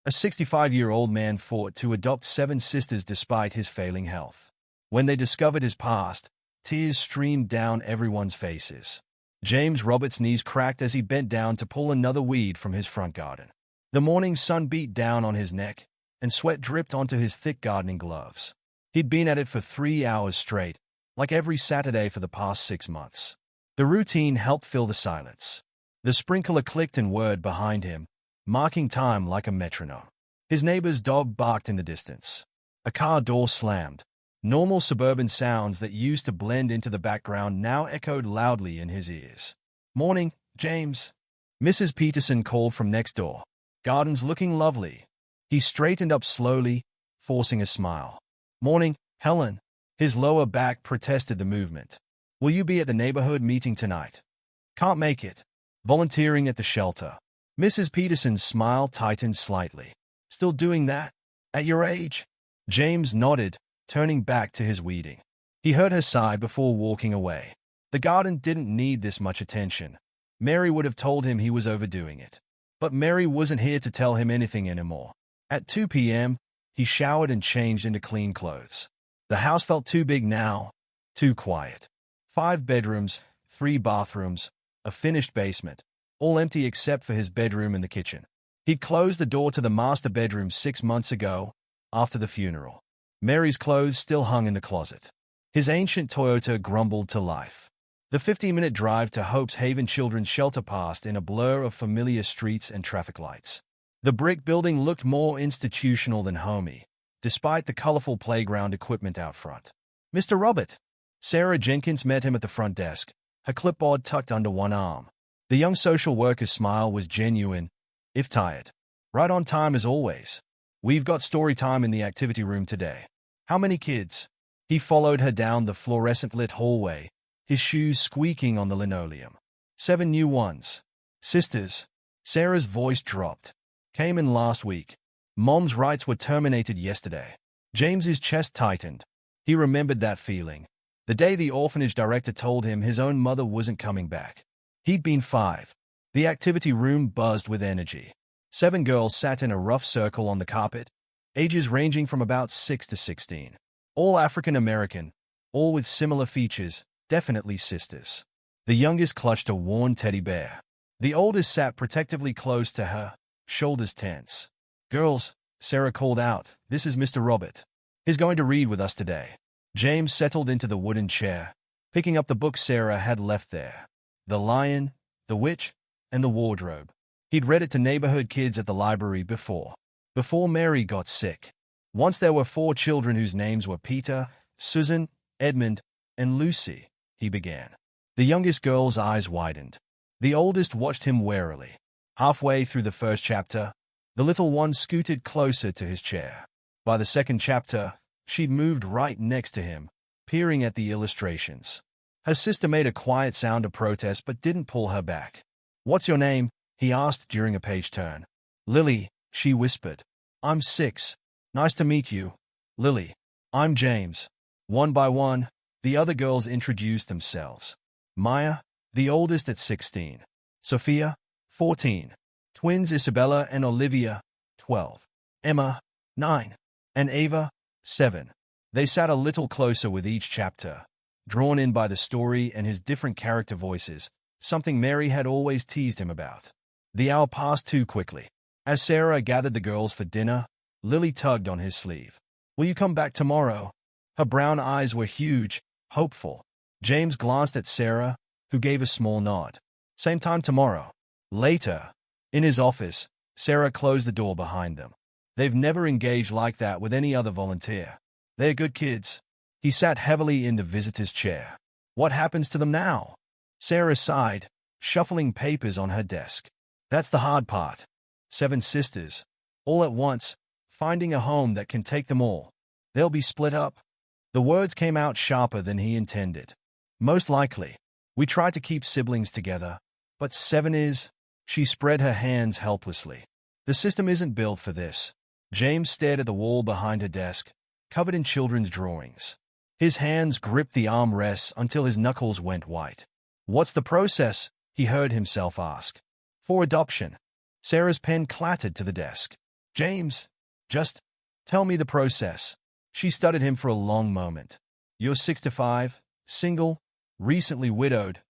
A 65-year-old man fought to adopt 7 sisters despite his failing health. When they discovered his past, tears streamed down everyone's faces. James Roberts' knees cracked as he bent down to pull another weed from his front garden. The morning sun beat down on his neck, and sweat dripped onto his thick gardening gloves. He'd been at it for 3 hours straight, like every Saturday for the past 6 months. The routine helped fill the silence. The sprinkler clicked and whirred behind him, marking time like a metronome. His neighbor's dog barked in the distance. A car door slammed. Normal suburban sounds that used to blend into the background now echoed loudly in his ears. "Morning, James." Mrs. Peterson called from next door. "Garden's looking lovely." He straightened up slowly, forcing a smile. "Morning, Helen." His lower back protested the movement. "Will you be at the neighborhood meeting tonight?" "Can't make it. Volunteering at the shelter." Mrs. Peterson's smile tightened slightly. "Still doing that? At your age?" James nodded, turning back to his weeding. He heard her sigh before walking away. The garden didn't need this much attention. Mary would have told him he was overdoing it. But Mary wasn't here to tell him anything anymore. At 2 p.m., he showered and changed into clean clothes. The house felt too big now, too quiet. 5 bedrooms, 3 bathrooms, a finished basement, all empty except for his bedroom and the kitchen. He'd closed the door to the master bedroom 6 months ago, after the funeral. Mary's clothes still hung in the closet. His ancient Toyota grumbled to life. The 15-minute drive to Hope's Haven Children's Shelter passed in a blur of familiar streets and traffic lights. The brick building looked more institutional than homey, despite the colorful playground equipment out front. "Mr. Robert." Sarah Jenkins met him at the front desk, her clipboard tucked under one arm. The young social worker's smile was genuine, if tired. "Right on time as always. We've got story time in the activity room today." "How many kids?" He followed her down the fluorescent-lit hallway, his shoes squeaking on the linoleum. 7 new ones. Sisters. Sarah's voice dropped. "Came in last week. Mom's rights were terminated yesterday." James's chest tightened. He remembered that feeling. The day the orphanage director told him his own mother wasn't coming back. He'd been 5. The activity room buzzed with energy. 7 girls sat in a rough circle on the carpet, ages ranging from about 6 to 16. All African American, all with similar features, definitely sisters. The youngest clutched a worn teddy bear. The oldest sat protectively close to her, shoulders tense. "Girls," Sarah called out, "this is Mr. Robert. He's going to read with us today." James settled into the wooden chair, picking up the book Sarah had left there. The Lion, the Witch, and the Wardrobe. He'd read it to neighborhood kids at the library before Mary got sick. Once there were 4 children whose names were Peter, Susan, Edmund, and Lucy, he began. The youngest girl's eyes widened. The oldest watched him warily. Halfway through the first chapter, the little one scooted closer to his chair. By the second chapter, she'd moved right next to him, peering at the illustrations. Her sister made a quiet sound of protest but didn't pull her back. "What's your name?" he asked during a page turn. "Lily," she whispered. "I'm 6. Nice to meet you, Lily." "I'm James." One by one, the other girls introduced themselves. Maya, the oldest at 16. Sophia, 14. Twins Isabella and Olivia, 12. Emma, 9. And Ava, 7. They sat a little closer with each chapter, drawn in by the story and his different character voices, something Mary had always teased him about. The hour passed too quickly. As Sarah gathered the girls for dinner, Lily tugged on his sleeve. "Will you come back tomorrow?" Her brown eyes were huge, hopeful. James glanced at Sarah, who gave a small nod. "Same time tomorrow." Later, in his office, Sarah closed the door behind them. "They've never engaged like that with any other volunteer. They're good kids." He sat heavily in the visitor's chair. "What happens to them now?" Sarah sighed, shuffling papers on her desk. "That's the hard part. 7 sisters, all at once, finding a home that can take them all. They'll be split up." The words came out sharper than he intended. "Most likely. We try to keep siblings together, but 7 is..." She spread her hands helplessly. "The system isn't built for this." James stared at the wall behind her desk, covered in children's drawings. His hands gripped the armrests until his knuckles went white. "What's the process?" he heard himself ask. "For adoption." Sarah's pen clattered to the desk. James, just tell me the process. She studied him for a long moment. You're 65, single, recently widowed.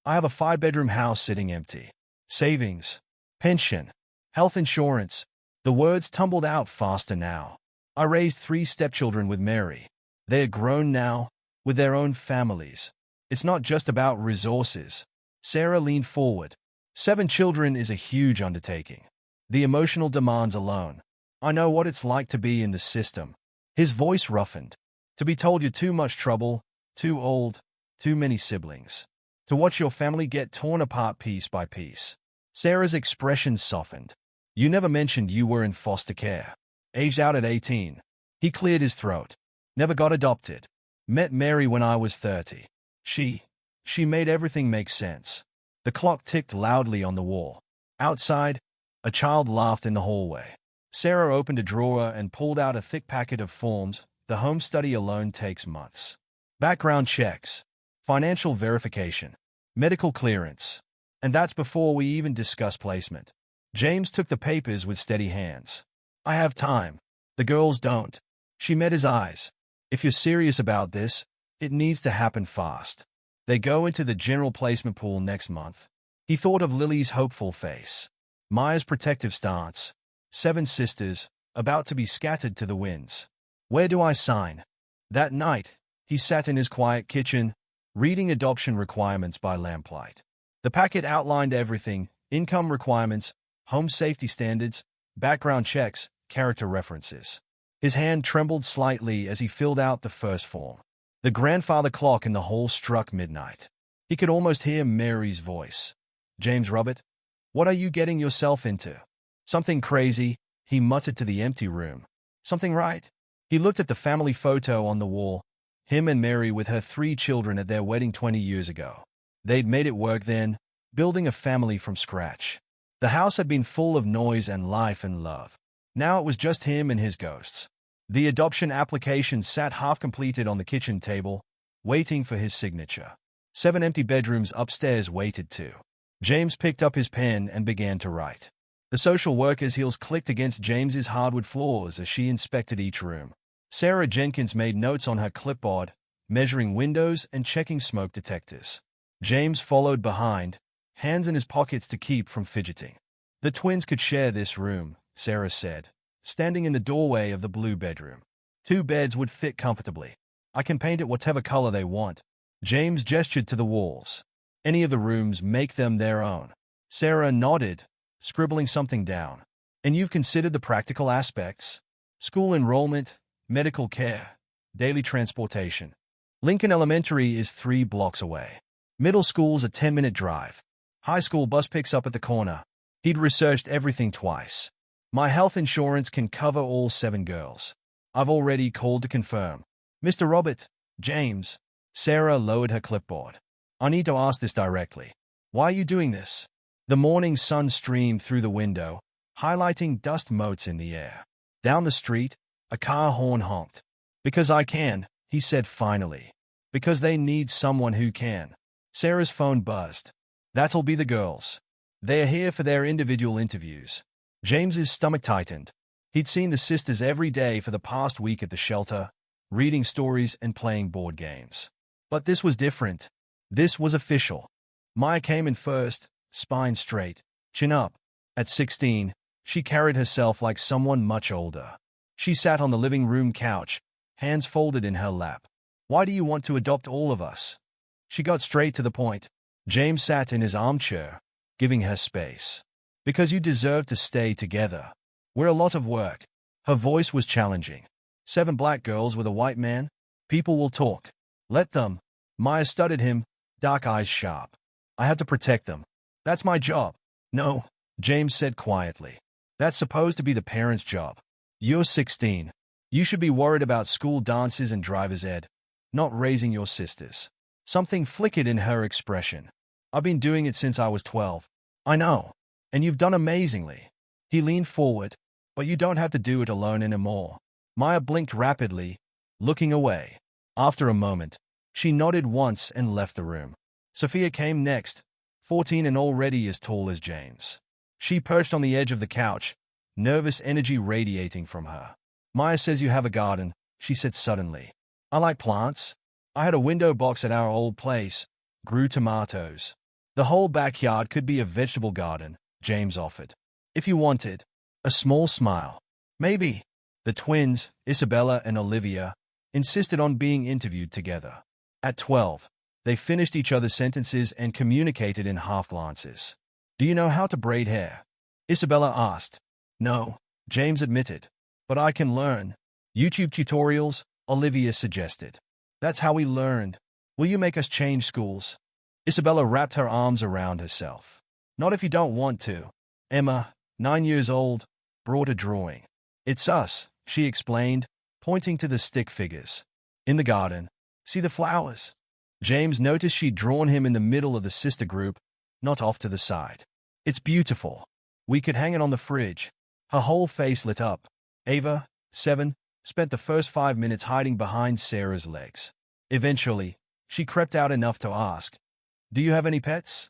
I have a 5-bedroom house sitting empty. Savings, pension, health insurance. The words tumbled out faster now. I raised 3 stepchildren with Mary. They are grown now, with their own families. It's not just about resources. Sarah leaned forward. 7 children is a huge undertaking. The emotional demands alone. I know what it's like to be in the system. His voice roughened. To be told you're too much trouble, too old, too many siblings. To watch your family get torn apart piece by piece. Sarah's expression softened. You never mentioned you were in foster care. Aged out at 18. He cleared his throat. Never got adopted. Met Mary when I was 30. She made everything make sense. The clock ticked loudly on the wall. Outside, a child laughed in the hallway. Sarah opened a drawer and pulled out a thick packet of forms. The home study alone takes months. Background checks, financial verification, medical clearance. And that's before we even discuss placement. James took the papers with steady hands. I have time. The girls don't. She met his eyes. If you're serious about this, it needs to happen fast. They go into the general placement pool next month. He thought of Lily's hopeful face. Maya's protective stance. 7 sisters, about to be scattered to the winds. Where do I sign? That night, he sat in his quiet kitchen, reading adoption requirements by lamplight. The packet outlined everything: income requirements, home safety standards, background checks, character references. His hand trembled slightly as he filled out the first form. The grandfather clock in the hall struck midnight. He could almost hear Mary's voice. James Robert, what are you getting yourself into? Something crazy, he muttered to the empty room. Something right? He looked at the family photo on the wall, him and Mary with her 3 children at their wedding 20 years ago. They'd made it work then, building a family from scratch. The house had been full of noise and life and love. Now it was just him and his ghosts. The adoption application sat half-completed on the kitchen table, waiting for his signature. 7 empty bedrooms upstairs waited too. James picked up his pen and began to write. The social worker's heels clicked against James's hardwood floors as she inspected each room. Sarah Jenkins made notes on her clipboard, measuring windows and checking smoke detectors. James followed behind, hands in his pockets to keep from fidgeting. The twins could share this room, Sarah said, standing in the doorway of the blue bedroom. 2 beds would fit comfortably. I can paint it whatever color they want. James gestured to the walls. Any of the rooms, make them their own. Sarah nodded, scribbling something down. And you've considered the practical aspects? School enrollment, medical care, daily transportation. Lincoln Elementary is 3 blocks away. Middle school's a 10-minute drive. High school bus picks up at the corner. He'd researched everything twice. My health insurance can cover all 7 girls. I've already called to confirm. Mr. Robert, James. Sarah lowered her clipboard. I need to ask this directly. Why are you doing this? The morning sun streamed through the window, highlighting dust motes in the air. Down the street, a car horn honked. Because I can, he said finally. Because they need someone who can. Sarah's phone buzzed. That'll be the girls. They're here for their individual interviews. James's stomach tightened. He'd seen the sisters every day for the past week at the shelter, reading stories and playing board games. But this was different. This was official. Maya came in first, spine straight, chin up. At 16, she carried herself like someone much older. She sat on the living room couch, hands folded in her lap. Why do you want to adopt all of us? She got straight to the point. James sat in his armchair, giving her space. Because you deserve to stay together. We're a lot of work. Her voice was challenging. 7 black girls with a white man? People will talk. Let them. Maya studied him, dark eyes sharp. I have to protect them. That's my job. No, James said quietly. That's supposed to be the parents' job. You're 16. You should be worried about school dances and driver's ed, not raising your sisters. Something flickered in her expression. I've been doing it since I was 12. I know. And you've done amazingly. He leaned forward. But you don't have to do it alone anymore. Maya blinked rapidly, looking away. After a moment, she nodded once and left the room. Sophia came next, 14 and already as tall as James. She perched on the edge of the couch, nervous energy radiating from her. Maya says you have a garden, she said suddenly. I like plants. I had a window box at our old place, grew tomatoes. The whole backyard could be a vegetable garden, James offered. If you wanted. A small smile. Maybe. The twins, Isabella and Olivia, insisted on being interviewed together. At 12, they finished each other's sentences and communicated in half-glances. Do you know how to braid hair? Isabella asked. No, James admitted. But I can learn. YouTube tutorials, Olivia suggested. That's how we learned. Will you make us change schools? Isabella wrapped her arms around herself. Not if you don't want to. Emma, 9 years old, brought a drawing. It's us, she explained, pointing to the stick figures. In the garden. See the flowers? James noticed she'd drawn him in the middle of the sister group, not off to the side. It's beautiful. We could hang it on the fridge. Her whole face lit up. Ava, 7, spent the first 5 minutes hiding behind Sarah's legs. Eventually, she crept out enough to ask, Do you have any pets?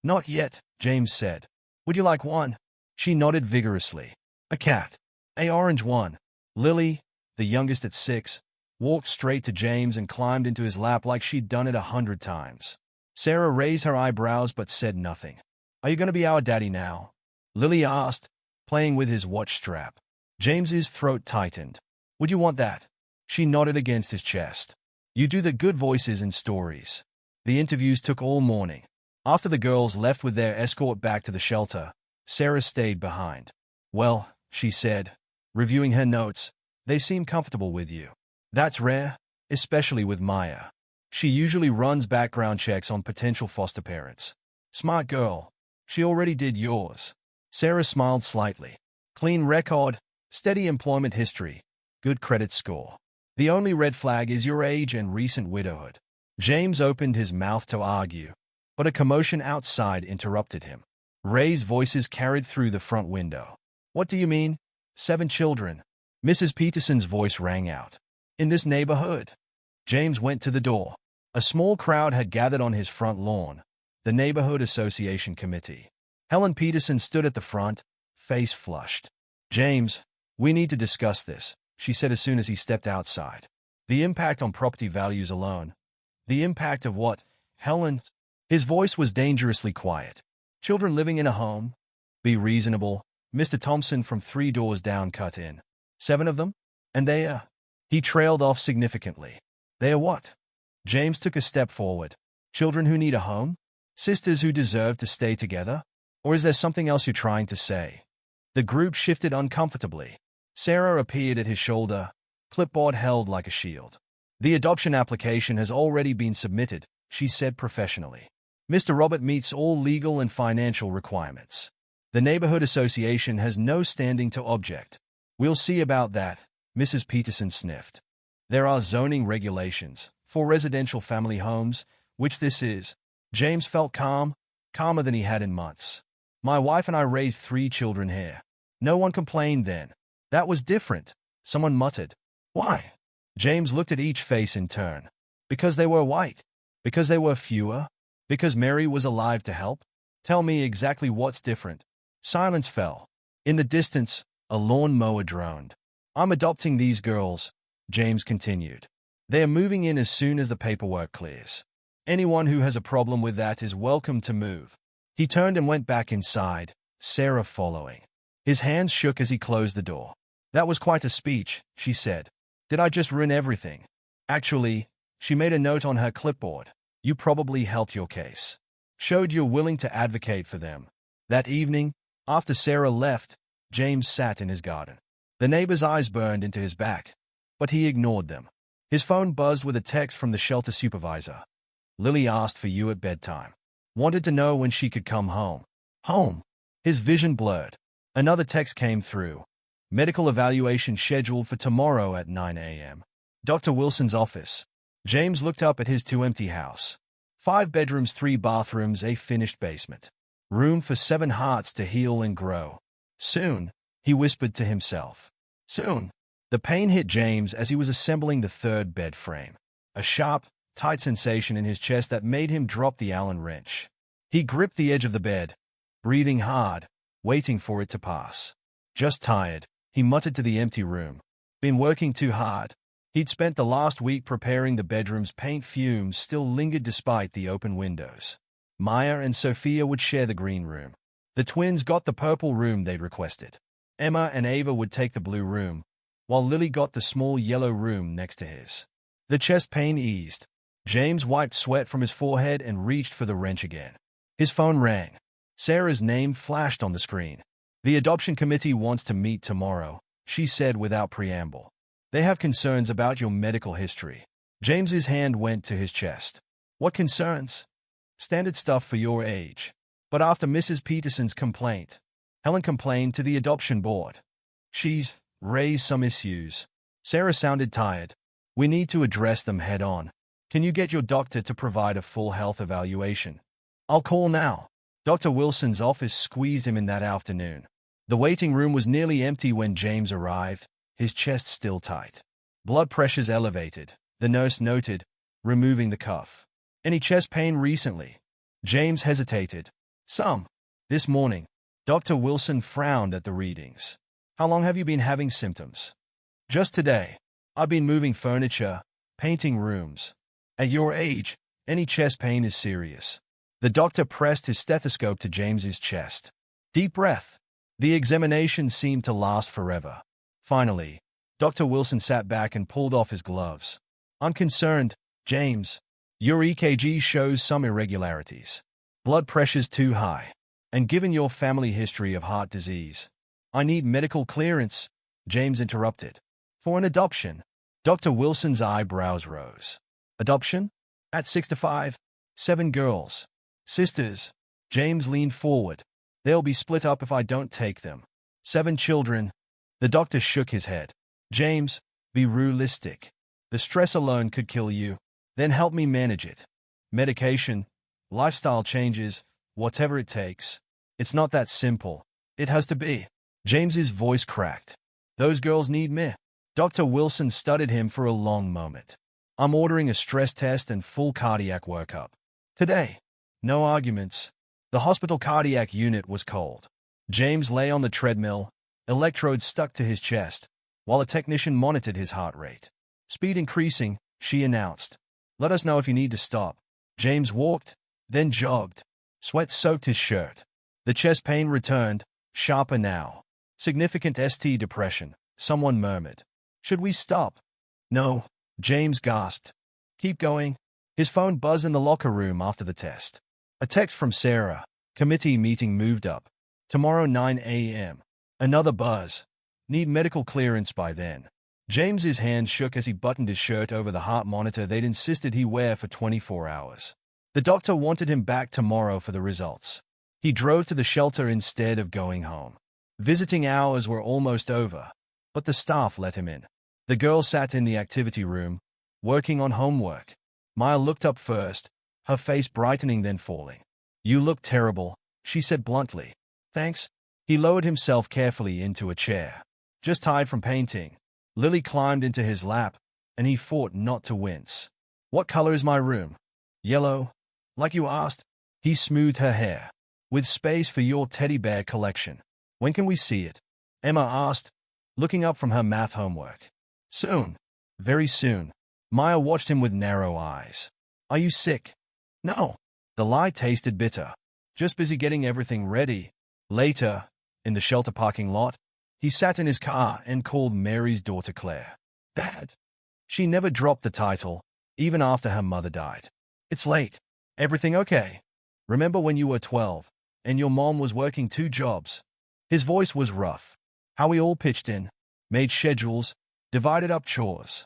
Not yet, James said. Would you like one? She nodded vigorously. A cat. A orange one. Lily, the youngest at 6, walked straight to James and climbed into his lap like she'd done it 100 times. Sarah raised her eyebrows but said nothing. Are you going to be our daddy now? Lily asked, playing with his watch strap. James's throat tightened. Would you want that? She nodded against his chest. You do the good voices in stories. The interviews took all morning. After the girls left with their escort back to the shelter, Sarah stayed behind. Well, she said, reviewing her notes, they seem comfortable with you. That's rare, especially with Maya. She usually runs background checks on potential foster parents. Smart girl. She already did yours. Sarah smiled slightly. Clean record, steady employment history, good credit score. The only red flag is your age and recent widowhood. James opened his mouth to argue, but a commotion outside interrupted him. Ray's voices carried through the front window. What do you mean? 7 children. Mrs. Peterson's voice rang out. In this neighborhood. James went to the door. A small crowd had gathered on his front lawn, the Neighborhood Association Committee. Helen Peterson stood at the front, face flushed. James, we need to discuss this, she said as soon as he stepped outside. The impact on property values alone. The impact of what? Helen? His voice was dangerously quiet. Children living in a home? Be reasonable. Mr. Thompson from 3 doors down cut in. 7 of them? And they are... He trailed off significantly. They are what? James took a step forward. Children who need a home? Sisters who deserve to stay together? Or is there something else you're trying to say? The group shifted uncomfortably. Sarah appeared at his shoulder, clipboard held like a shield. The adoption application has already been submitted, she said professionally. Mr. Robert meets all legal and financial requirements. The Neighborhood Association has no standing to object. We'll see about that, Mrs. Peterson sniffed. There are zoning regulations for residential family homes, which this is. James felt calm, calmer than he had in months. My wife and I raised 3 children here. No one complained then. That was different, someone muttered. Why? James looked at each face in turn. Because they were white. Because they were fewer. Because Mary was alive to help. Tell me exactly what's different. Silence fell. In the distance, a lawn mower droned. I'm adopting these girls, James continued. They are moving in as soon as the paperwork clears. Anyone who has a problem with that is welcome to move. He turned and went back inside, Sarah following. His hands shook as he closed the door. That was quite a speech, she said. Did I just ruin everything? Actually, she made a note on her clipboard. You probably helped your case. Showed you're willing to advocate for them. That evening, after Sarah left, James sat in his garden. The neighbor's eyes burned into his back, but he ignored them. His phone buzzed with a text from the shelter supervisor. Lily asked for you at bedtime. Wanted to know when she could come home. Home. His vision blurred. Another text came through. Medical evaluation scheduled for tomorrow at 9 a.m. Dr. Wilson's office. James looked up at his 2 empty house. 5 bedrooms, 3 bathrooms, a finished basement. Room for 7 hearts to heal and grow. Soon, he whispered to himself. Soon. The pain hit James as he was assembling the 3rd bed frame. A sharp, tight sensation in his chest that made him drop the Allen wrench. He gripped the edge of the bed, breathing hard, waiting for it to pass. Just tired, he muttered to the empty room. Been working too hard. He'd spent the last week preparing the bedroom's paint fumes still lingered despite the open windows. Maya and Sophia would share the green room. The twins got the purple room they'd requested. Emma and Ava would take the blue room, while Lily got the small yellow room next to his. The chest pain eased. James wiped sweat from his forehead and reached for the wrench again. His phone rang. Sarah's name flashed on the screen. The adoption committee wants to meet tomorrow, she said without preamble. They have concerns about your medical history. James's hand went to his chest. What concerns? Standard stuff for your age. But after Mrs. Peterson's complaint, Helen complained to the adoption board. She's raised some issues. Sarah sounded tired. We need to address them head on. Can you get your doctor to provide a full health evaluation? I'll call now. Dr. Wilson's office squeezed him in that afternoon. The waiting room was nearly empty when James arrived, his chest still tight. Blood pressures elevated, the nurse noted, removing the cuff. Any chest pain recently? James hesitated. Some. This morning. Dr. Wilson frowned at the readings. How long have you been having symptoms? Just today. I've been moving furniture, painting rooms. At your age, any chest pain is serious. The doctor pressed his stethoscope to James's chest. Deep breath. The examination seemed to last forever. Finally, Dr. Wilson sat back and pulled off his gloves. I'm concerned, James. Your EKG shows some irregularities. Blood pressure's too high. And given your family history of heart disease, I need medical clearance, James interrupted. For an adoption. Dr. Wilson's eyebrows rose. Adoption? At 65? 7 girls. Sisters. James leaned forward. They'll be split up if I don't take them. 7 children. The doctor shook his head. James, be realistic. The stress alone could kill you. Then help me manage it. Medication, lifestyle changes, whatever it takes. It's not that simple. It has to be. James's voice cracked. Those girls need me. Dr. Wilson studied him for a long moment. I'm ordering a stress test and full cardiac workup. Today. No arguments. The hospital cardiac unit was cold. James lay on the treadmill, electrodes stuck to his chest, while a technician monitored his heart rate. Speed increasing, she announced. Let us know if you need to stop. James walked, then jogged. Sweat soaked his shirt. The chest pain returned, sharper now. Significant ST depression, someone murmured. Should we stop? No, James gasped. Keep going. His phone buzzed in the locker room after the test. A text from Sarah. Committee meeting moved up. Tomorrow 9 a.m. Another buzz. Need medical clearance by then. James's hand shook as he buttoned his shirt over the heart monitor they'd insisted he wear for 24 hours. The doctor wanted him back tomorrow for the results. He drove to the shelter instead of going home. Visiting hours were almost over, but the staff let him in. The girl sat in the activity room, working on homework. Maya looked up first, her face brightening then falling. You look terrible, she said bluntly. Thanks. He lowered himself carefully into a chair. Just tired from painting. Lily climbed into his lap, and he fought not to wince. What color is my room? Yellow. Like you asked. He smoothed her hair. With space for your teddy bear collection. When can we see it? Emma asked, looking up from her math homework. Soon. Very soon. Maya watched him with narrow eyes. Are you sick? No. The lie tasted bitter. Just busy getting everything ready. Later, in the shelter parking lot, he sat in his car and called Mary's daughter Claire. Dad. She never dropped the title, even after her mother died. It's late. Everything okay? Remember when you were 12, and your mom was working 2 jobs? His voice was rough. How we all pitched in, made schedules, divided up chores.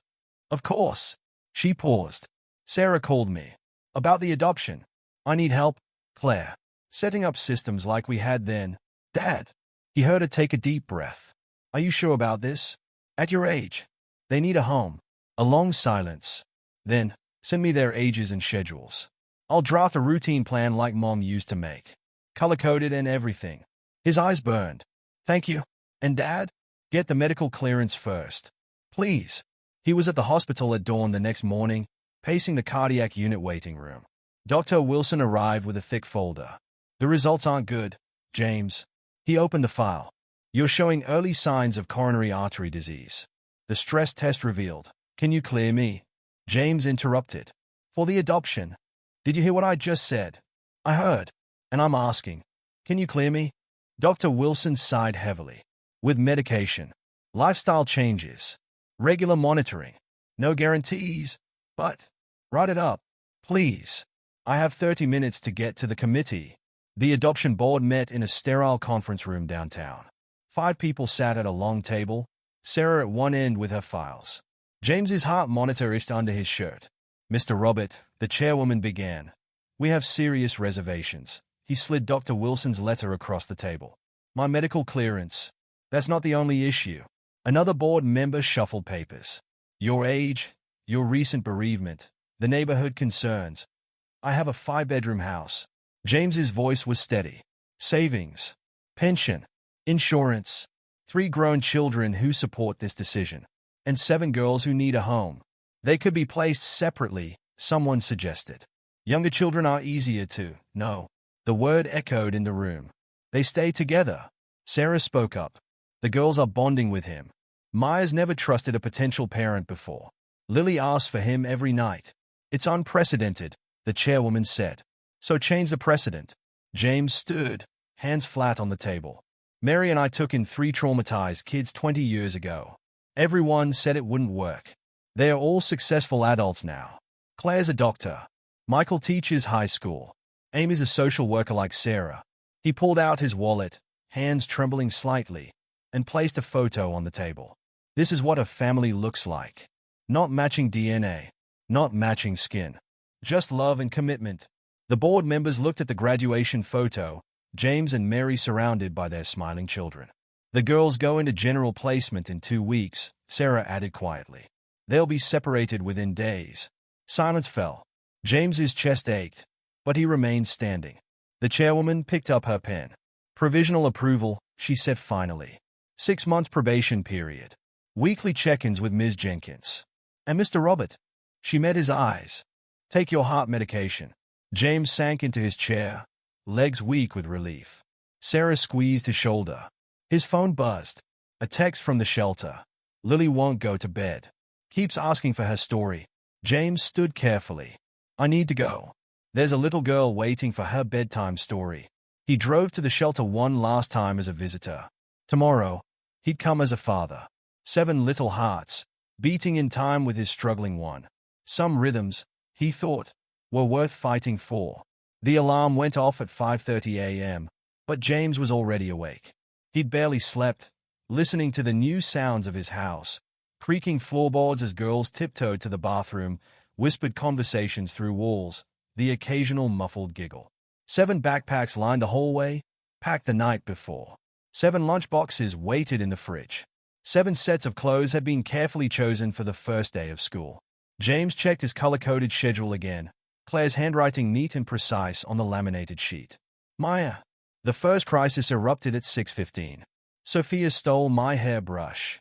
Of course. She paused. Sarah called me. About the adoption. I need help, Claire. Setting up systems like we had then. Dad. He heard her take a deep breath. Are you sure about this? At your age. They need a home. A long silence. Then, send me their ages and schedules. I'll draft a routine plan like Mom used to make. Color-coded and everything. His eyes burned. Thank you. And Dad? Get the medical clearance first. Please. He was at the hospital at dawn the next morning, pacing the cardiac unit waiting room. Dr. Wilson arrived with a thick folder. The results aren't good, James. He opened the file. You're showing early signs of coronary artery disease. The stress test revealed. Can you clear me? James interrupted. For the adoption. Did you hear what I just said? I heard. And I'm asking. Can you clear me? Dr. Wilson sighed heavily. With medication, lifestyle changes, regular monitoring, no guarantees, but write it up, please. I have 30 minutes to get to the committee. The adoption board met in a sterile conference room downtown. 5 people sat at a long table, Sarah at one end with her files. James's heart monitor itched under his shirt. Mr. Robert, the chairwoman began. We have serious reservations. He slid Dr. Wilson's letter across the table. My medical clearance. That's not the only issue. Another board member shuffled papers. Your age, your recent bereavement, the neighborhood concerns. I have a 5-bedroom house. James's voice was steady. Savings, pension, insurance, 3 grown children who support this decision, and 7 girls who need a home. They could be placed separately, someone suggested. Younger children are easier to know. The word echoed in the room. They stay together. Sarah spoke up. The girls are bonding with him. Myers never trusted a potential parent before. Lily asks for him every night. It's unprecedented, the chairwoman said. So change the precedent. James stood, hands flat on the table. Mary and I took in 3 traumatized kids 20 years ago. Everyone said it wouldn't work. They are all successful adults now. Claire's a doctor. Michael teaches high school. Amy's a social worker like Sarah. He pulled out his wallet, hands trembling slightly, and placed a photo on the table. This is what a family looks like. Not matching DNA. Not matching skin. Just love and commitment. The board members looked at the graduation photo, James and Mary surrounded by their smiling children. The girls go into general placement in 2 weeks, Sarah added quietly. They'll be separated within days. Silence fell. James's chest ached, but he remained standing. The chairwoman picked up her pen. Provisional approval, she said finally. 6 months probation period. Weekly check-ins with Ms. Jenkins. And Mr. Robert. She met his eyes. Take your heart medication. James sank into his chair, legs weak with relief. Sarah squeezed his shoulder. His phone buzzed. A text from the shelter. Lily won't go to bed. Keeps asking for her story. James stood carefully. I need to go. There's a little girl waiting for her bedtime story. He drove to the shelter one last time as a visitor. Tomorrow, he'd come as a father. 7 little hearts, beating in time with his struggling one. Some rhythms, he thought, were worth fighting for. The alarm went off at 5:30 a.m., but James was already awake. He'd barely slept, listening to the new sounds of his house, creaking floorboards as girls tiptoed to the bathroom, whispered conversations through walls, the occasional muffled giggle. 7 backpacks lined the hallway, packed the night before. 7 lunchboxes waited in the fridge. 7 sets of clothes had been carefully chosen for the first day of school. James checked his color-coded schedule again, Claire's handwriting neat and precise on the laminated sheet. Maya. The first crisis erupted at 6:15. Sophia stole my hairbrush.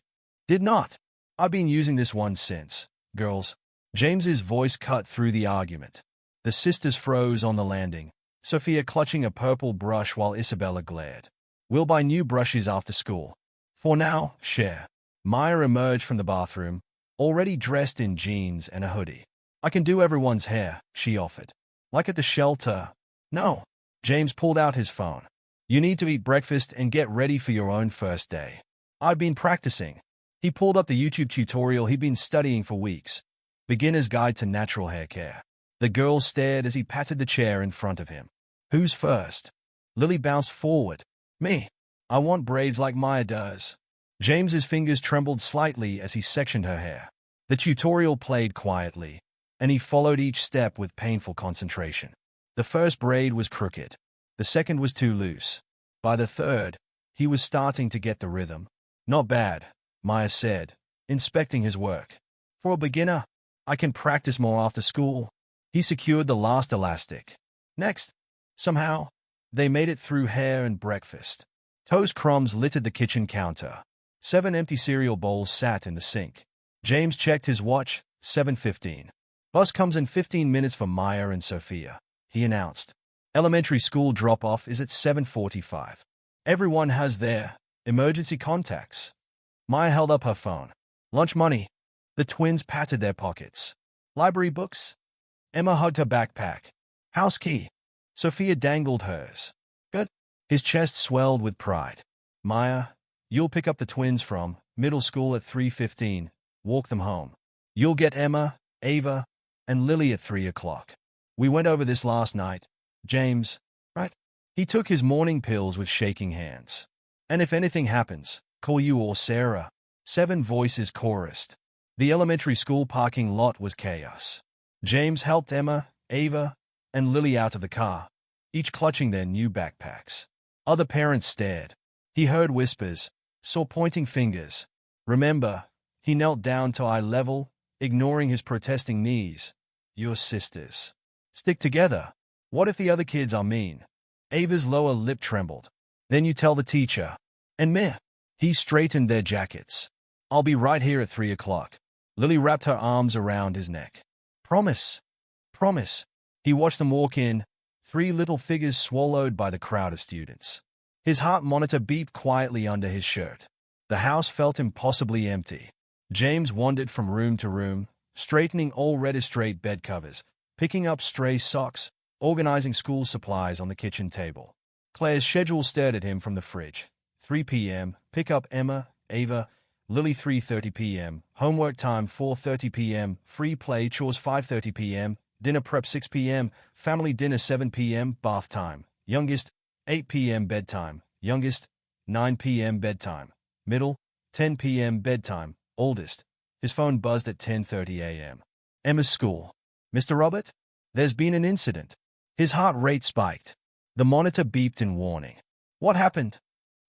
Did not. I've been using this one since. Girls. James's voice cut through the argument. The sisters froze on the landing, Sophia clutching a purple brush while Isabella glared. We'll buy new brushes after school. For now, share. Maya emerged from the bathroom, already dressed in jeans and a hoodie. I can do everyone's hair, she offered. Like at the shelter. No. James pulled out his phone. You need to eat breakfast and get ready for your own first day. I've been practicing. He pulled up the YouTube tutorial he'd been studying for weeks. Beginner's Guide to Natural Hair Care. The girls stared as he patted the chair in front of him. Who's first? Lily bounced forward. Me. I want braids like Maya does. James's fingers trembled slightly as he sectioned her hair. The tutorial played quietly, and he followed each step with painful concentration. The first braid was crooked. The second was too loose. By the third, he was starting to get the rhythm. Not bad, Maya said, inspecting his work. For a beginner, I can practice more after school. He secured the last elastic. Next, somehow, they made it through hair and breakfast. Toast crumbs littered the kitchen counter. 7 empty cereal bowls sat in the sink. James checked his watch, 7:15. Bus comes in 15 minutes for Maya and Sophia, he announced. Elementary school drop-off is at 7:45. Everyone has their Emergency contacts. Maya held up her phone. Lunch money. The twins patted their pockets. Library books. Emma hugged her backpack. House key. Sophia dangled hers. Good. His chest swelled with pride. Maya, you'll pick up the twins from middle school at 3:15. Walk them home. You'll get Emma, Ava, and Lily at 3 o'clock. We went over this last night. James, right? He took his morning pills with shaking hands. And if anything happens, call you or Sarah. 7 voices chorused. The elementary school parking lot was chaos. James helped Emma, Ava, and Lily out of the car, each clutching their new backpacks. Other parents stared. He heard whispers, saw pointing fingers. Remember, he knelt down to eye level, ignoring his protesting knees. Your sisters. Stick together. What if the other kids are mean? Ava's lower lip trembled. Then you tell the teacher. And meh. He straightened their jackets. I'll be right here at 3 o'clock. Lily wrapped her arms around his neck. Promise. Promise. He watched them walk in, 3 little figures swallowed by the crowd of students. His heart monitor beeped quietly under his shirt. The house felt impossibly empty. James wandered from room to room, straightening already straight bed covers, picking up stray socks, organizing school supplies on the kitchen table. Claire's schedule stared at him from the fridge. 3 p.m., pick up Emma, Ava, Lily 3:30 p.m., homework time 4:30 p.m., free play chores 5:30 p.m., dinner prep 6 p.m., family dinner 7 p.m., bath time. Youngest, 8 p.m. bedtime. Youngest, 9 p.m. bedtime. Middle, 10 p.m. bedtime. Oldest. His phone buzzed at 10:30 a.m. Emma's school. Mr. Robert? There's been an incident. His heart rate spiked. The monitor beeped in warning. What happened?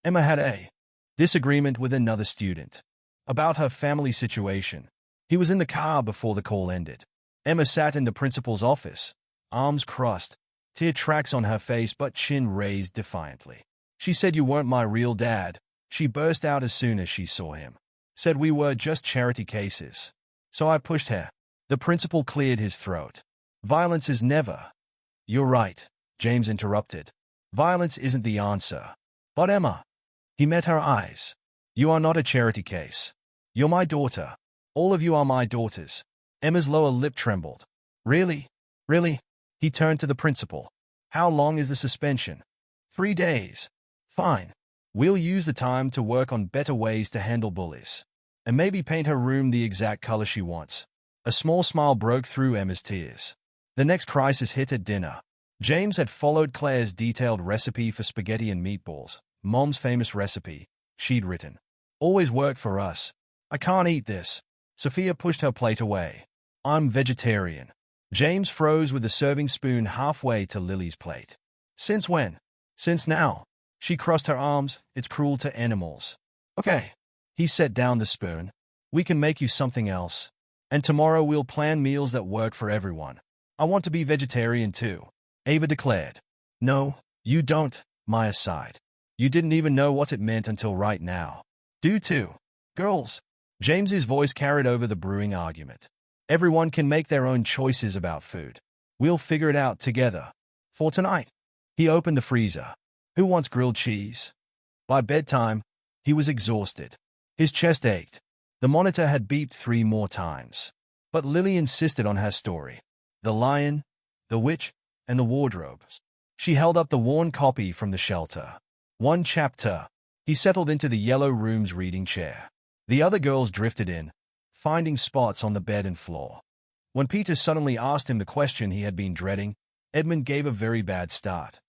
Emma had a disagreement with another student about her family situation. He was in the car before the call ended. Emma sat in the principal's office, arms crossed, tear tracks on her face but chin raised defiantly. She said you weren't my real dad. She burst out as soon as she saw him. Said we were just charity cases. So I pushed her. The principal cleared his throat. Violence is never. You're right, James interrupted. Violence isn't the answer. But Emma. He met her eyes. You are not a charity case. You're my daughter. All of you are my daughters. Emma's lower lip trembled. Really? Really? He turned to the principal. How long is the suspension? 3 days. Fine. We'll use the time to work on better ways to handle bullies. And maybe paint her room the exact color she wants. A small smile broke through Emma's tears. The next crisis hit at dinner. James had followed Claire's detailed recipe for spaghetti and meatballs, Mom's famous recipe, she'd written. Always worked for us. I can't eat this. Sophia pushed her plate away. I'm vegetarian. James froze with the serving spoon halfway to Lily's plate. Since when? Since now. She crossed her arms. It's cruel to animals. Okay. He set down the spoon. We can make you something else. And tomorrow we'll plan meals that work for everyone. I want to be vegetarian too, Ava declared. No, you don't, Maya sighed. You didn't even know what it meant until right now. Do too. Girls. James's voice carried over the brewing argument. Everyone can make their own choices about food. We'll figure it out together. For tonight. He opened the freezer. Who wants grilled cheese? By bedtime, he was exhausted. His chest ached. The monitor had beeped 3 more times. But Lily insisted on her story. The lion, the witch, and the wardrobes. She held up the worn copy from the shelter. 1 chapter. He settled into the yellow room's reading chair. The other girls drifted in, finding spots on the bed and floor. When Peter suddenly asked him the question he had been dreading, Edmund gave a very bad start.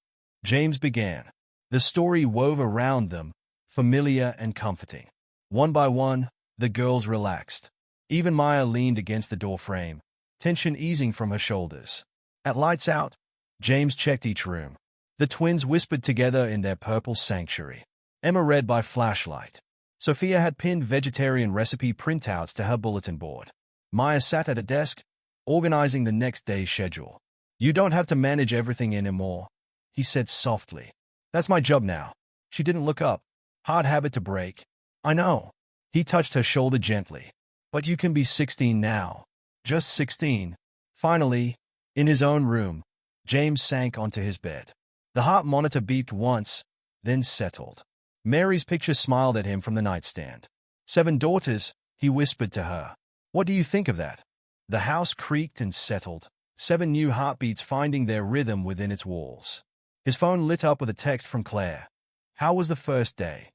James began. The story wove around them, familiar and comforting. One by one, the girls relaxed. Even Maya leaned against the door frame, tension easing from her shoulders. At lights out, James checked each room. The twins whispered together in their purple sanctuary. Emma read by flashlight. Sophia had pinned vegetarian recipe printouts to her bulletin board. Maya sat at a desk, organizing the next day's schedule. You don't have to manage everything anymore, he said softly. That's my job now. She didn't look up. Hard habit to break. I know. He touched her shoulder gently. But you can be 16 now. Just 16. Finally, in his own room, James sank onto his bed. The heart monitor beeped once, then settled. Mary's picture smiled at him from the nightstand. 7 daughters, he whispered to her. What do you think of that? The house creaked and settled, 7 new heartbeats finding their rhythm within its walls. His phone lit up with a text from Claire. How was the first day?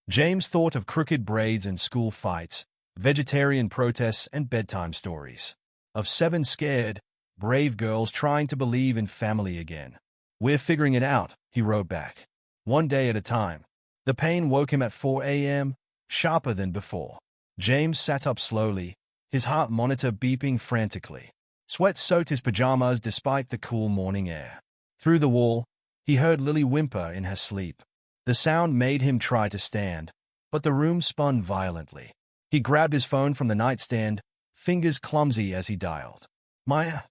James thought of crooked braids and school fights, vegetarian protests and bedtime stories. Of 7 scared, brave girls trying to believe in family again. We're figuring it out, he wrote back. One day at a time. The pain woke him at 4 a.m., sharper than before. James sat up slowly, his heart monitor beeping frantically. Sweat soaked his pajamas despite the cool morning air. Through the wall, he heard Lily whimper in her sleep. The sound made him try to stand, but the room spun violently. He grabbed his phone from the nightstand, fingers clumsy as he dialed. Maya.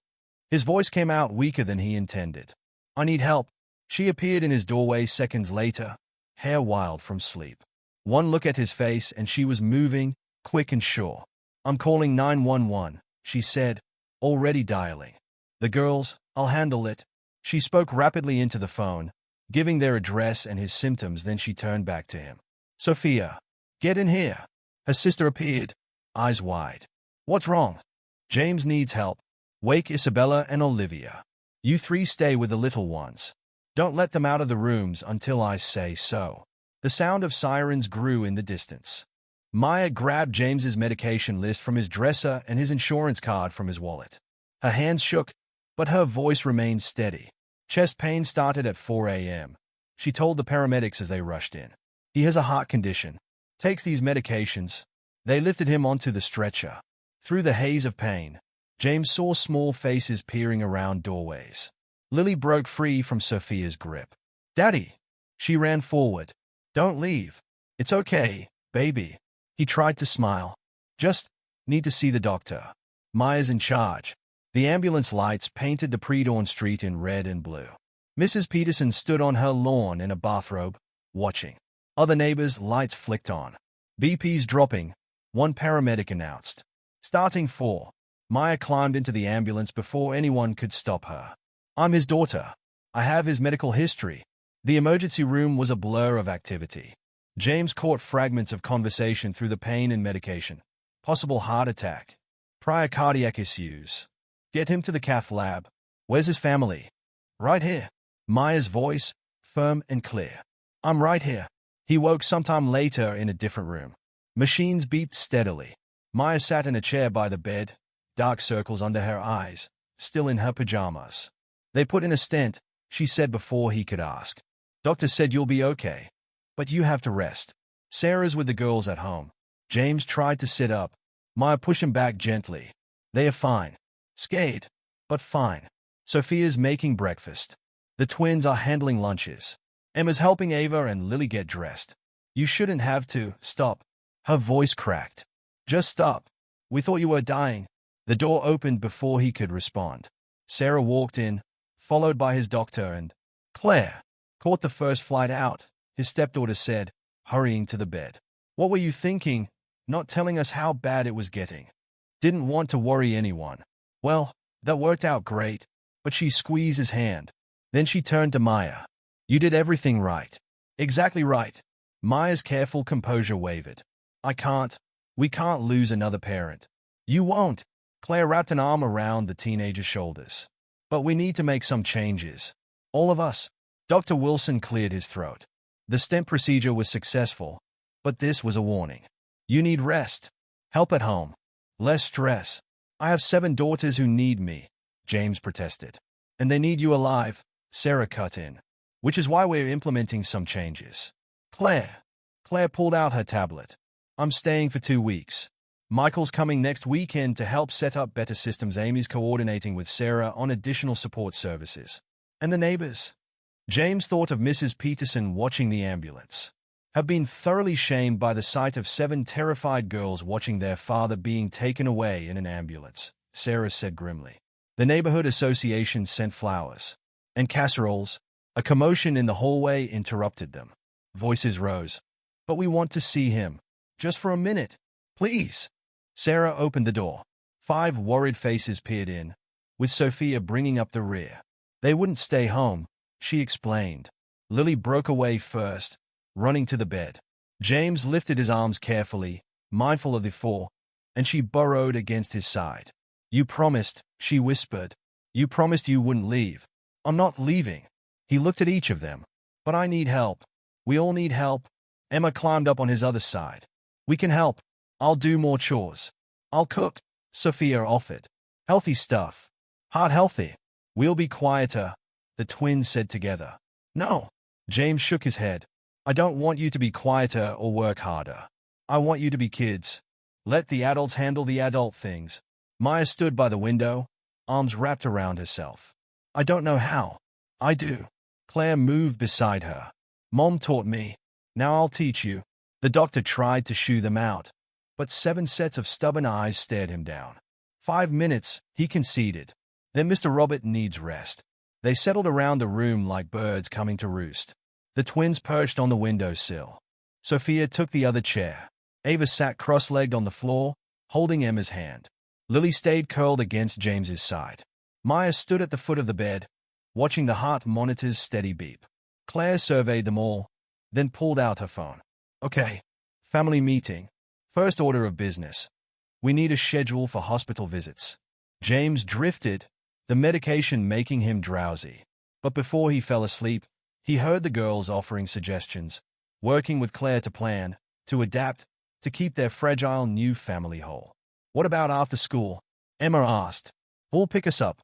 His voice came out weaker than he intended. I need help. She appeared in his doorway seconds later, hair wild from sleep. One look at his face and she was moving, quick and sure. I'm calling 911, she said, already dialing. The girls, I'll handle it. She spoke rapidly into the phone, giving their address and his symptoms, then she turned back to him. Sophia, get in here. Her sister appeared, eyes wide. What's wrong? James needs help. Wake Isabella and Olivia. You 3 stay with the little ones. Don't let them out of the rooms until I say so. The sound of sirens grew in the distance. Maya grabbed James's medication list from his dresser and his insurance card from his wallet. Her hands shook, but her voice remained steady. Chest pain started at 4 a.m. She told the paramedics as they rushed in. He has a heart condition. Takes these medications. They lifted him onto the stretcher. Through the haze of pain, James saw small faces peering around doorways. Lily broke free from Sophia's grip. Daddy! She ran forward. Don't leave. It's okay, baby. He tried to smile. Just need to see the doctor. Maya's in charge. The ambulance lights painted the pre-dawn street in red and blue. Mrs. Peterson stood on her lawn in a bathrobe, watching. Other neighbors' lights flicked on. BP's dropping, one paramedic announced. Starting 4. Maya climbed into the ambulance before anyone could stop her. I'm his daughter. I have his medical history. The emergency room was a blur of activity. James caught fragments of conversation through the pain and medication. Possible heart attack. Prior cardiac issues. Get him to the cath lab. Where's his family? Right here. Maya's voice, firm and clear. I'm right here. He woke sometime later in a different room. Machines beeped steadily. Maya sat in a chair by the bed, dark circles under her eyes, still in her pajamas. They put in a stent, she said before he could ask. Doctor said you'll be okay. But you have to rest. Sarah's with the girls at home. James tried to sit up. Maya pushed him back gently. They are fine. Scared, but fine. Sophia's making breakfast. The twins are handling lunches. Emma's helping Ava and Lily get dressed. You shouldn't have to. Stop. Her voice cracked. Just stop. We thought you were dying. The door opened before he could respond. Sarah walked in, followed by his doctor, and Claire caught the first flight out, his stepdaughter said, hurrying to the bed. What were you thinking, not telling us how bad it was getting? Didn't want to worry anyone. Well, that worked out great, but she squeezed his hand. Then she turned to Maya. You did everything right. Exactly right. Maya's careful composure wavered. We can't lose another parent. You won't. Claire wrapped an arm around the teenager's shoulders. But we need to make some changes. All of us. Dr. Wilson cleared his throat. The stent procedure was successful, but this was a warning. You need rest. Help at home. Less stress. I have 7 daughters who need me, James protested. And they need you alive, Sarah cut in. Which is why we're implementing some changes. Claire pulled out her tablet. I'm staying for 2 weeks. Michael's coming next weekend to help set up better systems. Amy's coordinating with Sarah on additional support services. And the neighbors? James thought of Mrs. Peterson watching the ambulance. Have been thoroughly shamed by the sight of 7 terrified girls watching their father being taken away in an ambulance, Sarah said grimly. The neighborhood association sent flowers and casseroles. A commotion in the hallway interrupted them. Voices rose. But we want to see him. Just for a minute. Please. Sarah opened the door. 5 worried faces peered in, with Sophia bringing up the rear. They wouldn't stay home, she explained. Lily broke away first. running to the bed. James lifted his arms carefully, mindful of the fall, and she burrowed against his side. "You promised," she whispered. "You promised you wouldn't leave." "I'm not leaving." He looked at each of them. "But I need help. We all need help." Emma climbed up on his other side. "We can help. I'll do more chores. I'll cook," Sophia offered. "Healthy stuff. Heart healthy." "We'll be quieter," the twins said together. "No." James shook his head. "I don't want you to be quieter or work harder. I want you to be kids. Let the adults handle the adult things." Maya stood by the window, arms wrapped around herself. "I don't know how." "I do." Claire moved beside her. "Mom taught me. Now I'll teach you." The doctor tried to shoo them out, but 7 sets of stubborn eyes stared him down. 5 minutes, he conceded. Then Mr. Robert needs rest. They settled around the room like birds coming to roost. The twins perched on the windowsill. Sophia took the other chair. Ava sat cross-legged on the floor, holding Emma's hand. Lily stayed curled against James's side. Maya stood at the foot of the bed, watching the heart monitor's steady beep. Claire surveyed them all, then pulled out her phone. "Okay. Family meeting. First order of business. We need a schedule for hospital visits." James drifted, the medication making him drowsy. But before he fell asleep, he heard the girls offering suggestions, working with Claire to plan, to adapt, to keep their fragile new family whole. "What about after school?" Emma asked. "Who'll pick us up?"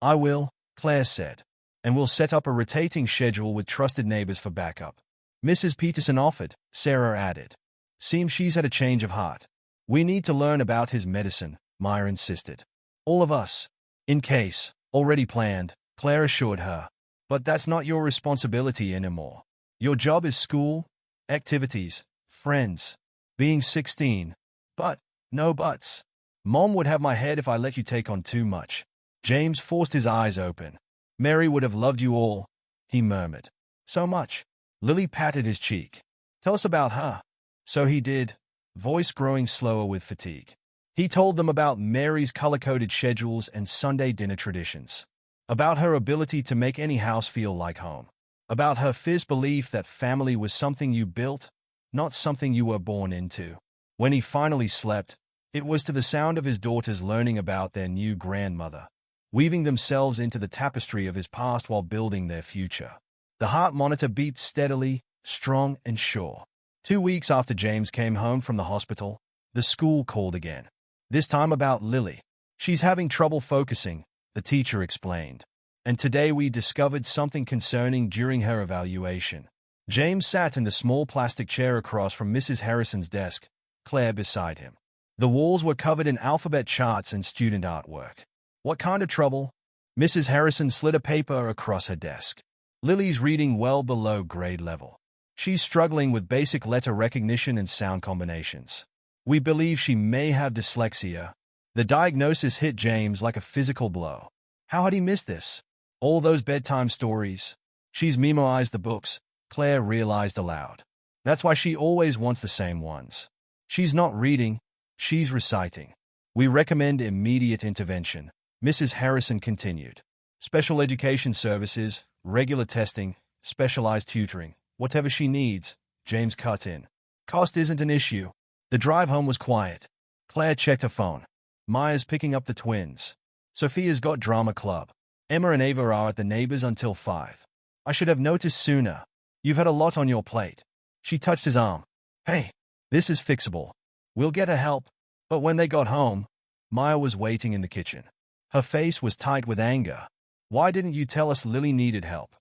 "I will," Claire said. "And we'll set up a rotating schedule with trusted neighbors for backup." Mrs. Peterson offered, Sarah added. "Seems she's had a change of heart." "We need to learn about his medicine," Maya insisted. "All of us." "In case, already planned," Claire assured her. "But that's not your responsibility anymore. Your job is school, activities, friends, being 16. But, no buts. Mom would have my head if I let you take on too much." James forced his eyes open. "Mary would have loved you all," he murmured. "So much." Lily patted his cheek. "Tell us about her." So he did, voice growing slower with fatigue. He told them about Mary's color-coded schedules and Sunday dinner traditions. About her ability to make any house feel like home. About her fierce belief that family was something you built, not something you were born into. When he finally slept, it was to the sound of his daughters learning about their new grandmother, weaving themselves into the tapestry of his past while building their future. The heart monitor beeped steadily, strong and sure. 2 weeks after James came home from the hospital, the school called again. This time about Lily. "She's having trouble focusing," the teacher explained. "And today we discovered something concerning during her evaluation." James sat in the small plastic chair across from Mrs. Harrison's desk, Claire beside him. The walls were covered in alphabet charts and student artwork. "What kind of trouble?" Mrs. Harrison slid a paper across her desk. "Lily's reading well below grade level. She's struggling with basic letter recognition and sound combinations. We believe she may have dyslexia." The diagnosis hit James like a physical blow. How had he missed this? All those bedtime stories. "She's memorized the books," Claire realized aloud. "That's why she always wants the same ones. She's not reading, she's reciting. We recommend immediate intervention," Mrs. Harrison continued. "Special education services, regular testing, specialized tutoring, whatever she needs," James cut in. "Cost isn't an issue." The drive home was quiet. Claire checked her phone. Maya's picking up the twins. Sophia's got drama club. Emma and Ava are at the neighbors until 5. "I should have noticed sooner. You've had a lot on your plate." She touched his arm. "Hey, this is fixable. We'll get her help." But when they got home, Maya was waiting in the kitchen. Her face was tight with anger. "Why didn't you tell us Lily needed help?"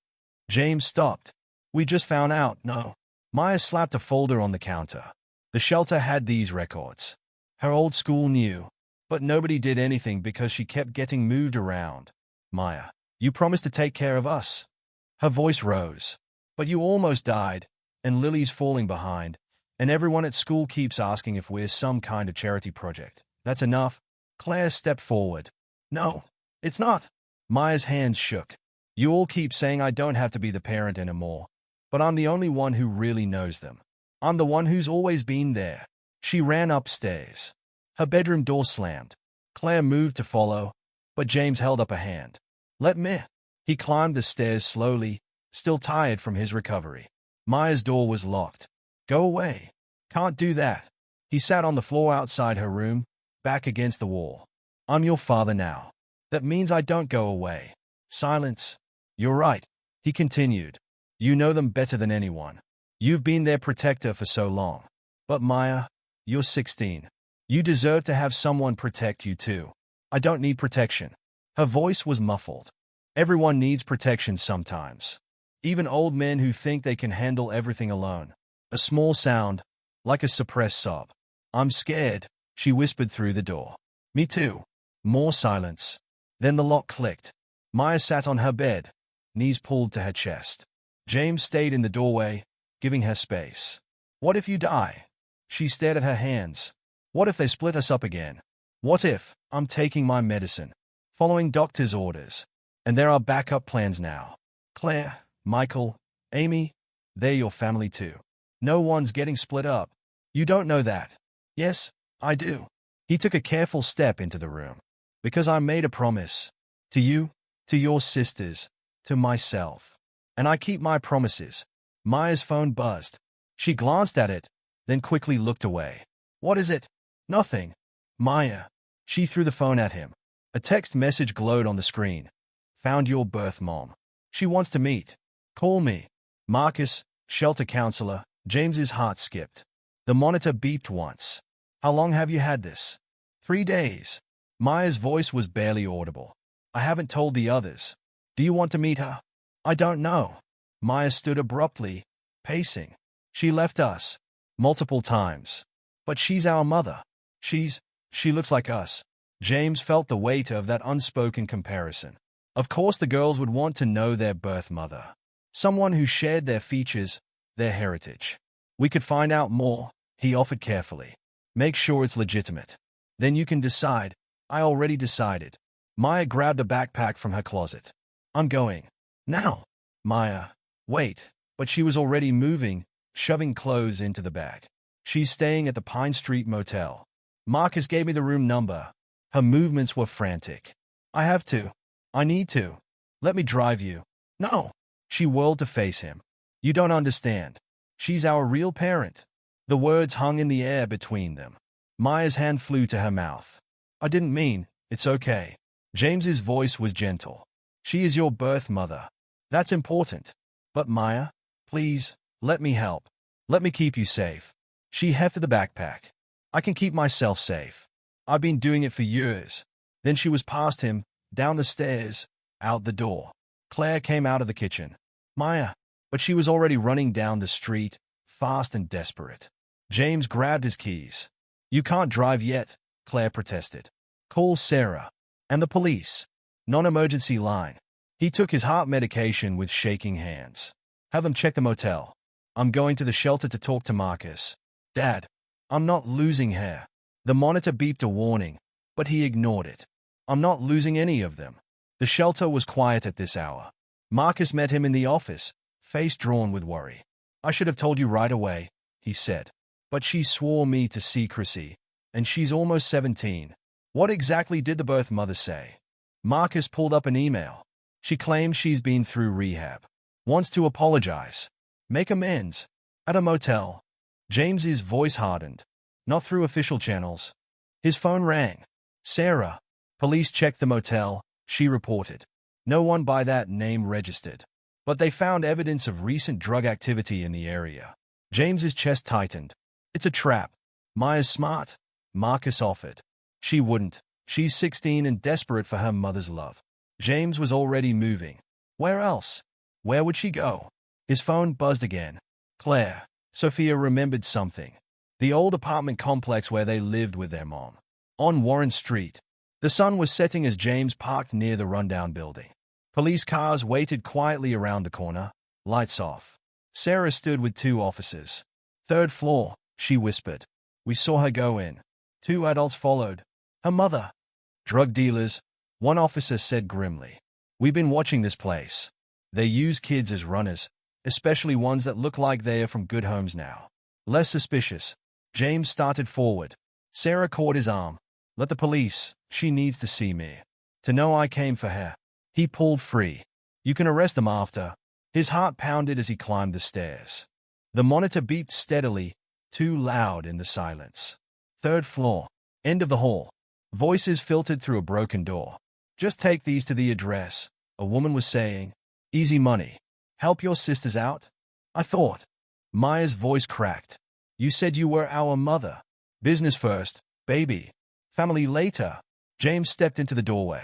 James stopped. "We just found out, no." Maya slapped a folder on the counter. The shelter had these records. Her old school knew. But nobody did anything because she kept getting moved around. "Maya, you promised to take care of us." Her voice rose. "But you almost died, and Lily's falling behind, and everyone at school keeps asking if we're some kind of charity project. That's enough." Claire stepped forward. "No, it's not." Maya's hands shook. "You all keep saying I don't have to be the parent anymore, but I'm the only one who really knows them. I'm the one who's always been there." She ran upstairs. Her bedroom door slammed. Claire moved to follow, but James held up a hand. "Let me." He climbed the stairs slowly, still tired from his recovery. Maya's door was locked. Go away. Can't do that. He sat on the floor outside her room, back against the wall. I'm your father now. That means I don't go away. Silence. You're right, he continued. You know them better than anyone. You've been their protector for so long. But Maya, you're 16. You deserve to have someone protect you too. I don't need protection. Her voice was muffled. Everyone needs protection sometimes. Even old men who think they can handle everything alone. A small sound, like a suppressed sob. I'm scared, she whispered through the door. Me too. More silence. Then the lock clicked. Maya sat on her bed, knees pulled to her chest. James stayed in the doorway, giving her space. What if you die? She stared at her hands. What if they split us up again? What if I'm taking my medicine, following doctor's orders, and there are backup plans now? Claire, Michael, Amy, they're your family too. No one's getting split up. You don't know that. Yes, I do. He took a careful step into the room. Because I made a promise. To you, to your sisters, to myself. And I keep my promises. Maya's phone buzzed. She glanced at it, then quickly looked away. What is it? Nothing. Maya. She threw the phone at him. A text message glowed on the screen. Found your birth mom. She wants to meet. Call me. Marcus, shelter counselor. James's heart skipped. The monitor beeped once. How long have you had this? 3 days. Maya's voice was barely audible. I haven't told the others. Do you want to meet her? I don't know. Maya stood abruptly, pacing. She left us. Multiple times. But she's our mother. She looks like us. James felt the weight of that unspoken comparison. Of course the girls would want to know their birth mother. Someone who shared their features, their heritage. We could find out more, he offered carefully. Make sure it's legitimate. Then you can decide. I already decided. Maya grabbed a backpack from her closet. I'm going. Now. Maya. Wait. But she was already moving, shoving clothes into the bag. She's staying at the Pine Street Motel. Marcus gave me the room number. Her movements were frantic. I have to. I need to. Let me drive you. No. She whirled to face him. You don't understand. She's our real parent. The words hung in the air between them. Maya's hand flew to her mouth. I didn't mean, it's okay. James's voice was gentle. She is your birth mother. That's important. But Maya, please, let me help. Let me keep you safe. She hefted the backpack. I can keep myself safe. I've been doing it for years. Then she was past him, down the stairs, out the door. Claire came out of the kitchen. Maya. But she was already running down the street, fast and desperate. James grabbed his keys. You can't drive yet, Claire protested. Call Sarah. And the police. Non-emergency line. He took his heart medication with shaking hands. Have them check the motel. I'm going to the shelter to talk to Marcus. Dad, I'm not losing her. The monitor beeped a warning, but he ignored it. I'm not losing any of them. The shelter was quiet at this hour. Marcus met him in the office, face drawn with worry. I should have told you right away, he said. But she swore me to secrecy, and she's almost 17. What exactly did the birth mother say? Marcus pulled up an email. She claims she's been through rehab. Wants to apologize. Make amends. At a motel. James's voice hardened. Not through official channels. His phone rang. Sarah. Police checked the motel, she reported. No one by that name registered. But they found evidence of recent drug activity in the area. James's chest tightened. It's a trap. Maya's smart. Marcus offered. She wouldn't. She's 16 and desperate for her mother's love. James was already moving. Where else? Where would she go? His phone buzzed again. Claire. Sophia remembered something. The old apartment complex where they lived with their mom. On Warren Street. The sun was setting as James parked near the rundown building. Police cars waited quietly around the corner, lights off. Sarah stood with 2 officers. 3rd floor, she whispered. We saw her go in. 2 adults followed. Her mother. Drug dealers, one officer said grimly. We've been watching this place. They use kids as runners, especially ones that look like they are from good homes now. Less suspicious. James started forward. Sarah caught his arm. Let the police, she needs to see me. To know I came for her. He pulled free. You can arrest them after. His heart pounded as he climbed the stairs. The monitor beeped steadily, too loud in the silence. Third floor. End of the hall. Voices filtered through a broken door. Just take these to the address, a woman was saying. Easy money. Help your sisters out? I thought. Maya's voice cracked. You said you were our mother. Business first, baby. Family later. James stepped into the doorway.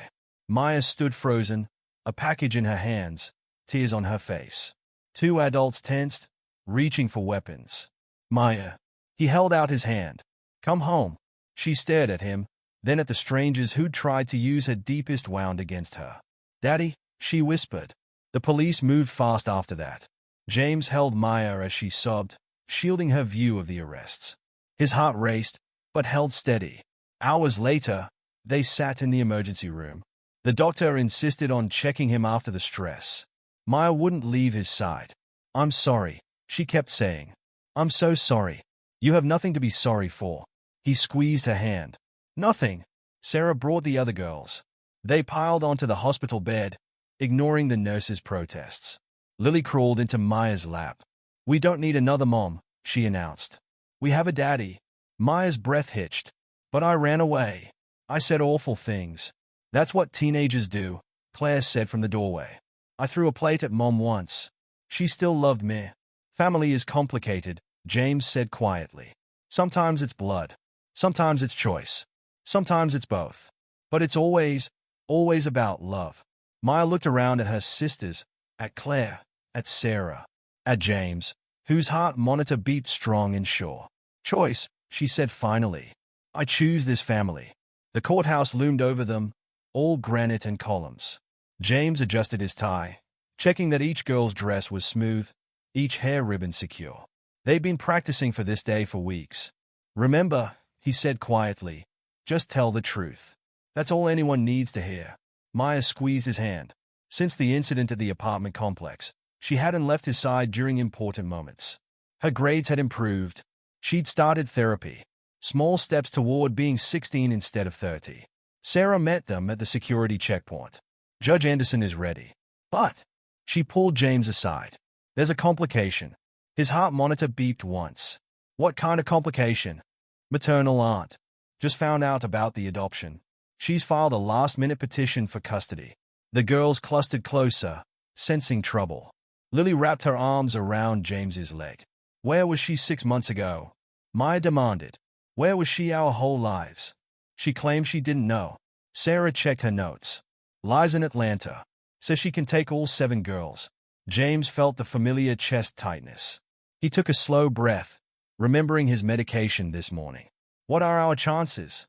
Maya stood frozen, a package in her hands, tears on her face. Two adults tensed, reaching for weapons. Maya. He held out his hand. Come home. She stared at him, then at the strangers who'd tried to use her deepest wound against her. Daddy, she whispered. The police moved fast after that. James held Maya as she sobbed, shielding her view of the arrests. His heart raced, but held steady. Hours later, they sat in the emergency room. The doctor insisted on checking him after the stress. Maya wouldn't leave his side. I'm sorry, she kept saying. I'm so sorry. You have nothing to be sorry for. He squeezed her hand. Nothing. Sarah brought the other girls. They piled onto the hospital bed, ignoring the nurse's protests. Lily crawled into Maya's lap. We don't need another mom, she announced. We have a daddy. Maya's breath hitched. But I ran away. I said awful things. That's what teenagers do, Claire said from the doorway. I threw a plate at Mom once. She still loved me. Family is complicated, James said quietly. Sometimes it's blood. Sometimes it's choice. Sometimes it's both. But it's always about love. Maya looked around at her sisters, at Claire, at Sarah, at James, whose heart monitor beat strong and sure. Choice, she said finally. I choose this family. The courthouse loomed over them, all granite and columns. James adjusted his tie, checking that each girl's dress was smooth, each hair ribbon secure. They'd been practicing for this day for weeks. Remember, he said quietly, just tell the truth. That's all anyone needs to hear. Maya squeezed his hand. Since the incident at the apartment complex, she hadn't left his side during important moments. Her grades had improved. She'd started therapy. Small steps toward being 16 instead of 30. Sarah met them at the security checkpoint. Judge Anderson is ready. But she pulled James aside. There's a complication. His heart monitor beeped once. What kind of complication? Maternal aunt. Just found out about the adoption. She's filed a last-minute petition for custody. The girls clustered closer, sensing trouble. Lily wrapped her arms around James's leg. Where was she 6 months ago? Maya demanded. Where was she our whole lives? She claimed she didn't know. Sarah checked her notes. Lies in Atlanta. Says she can take all 7 girls. James felt the familiar chest tightness. He took a slow breath, remembering his medication this morning. What are our chances?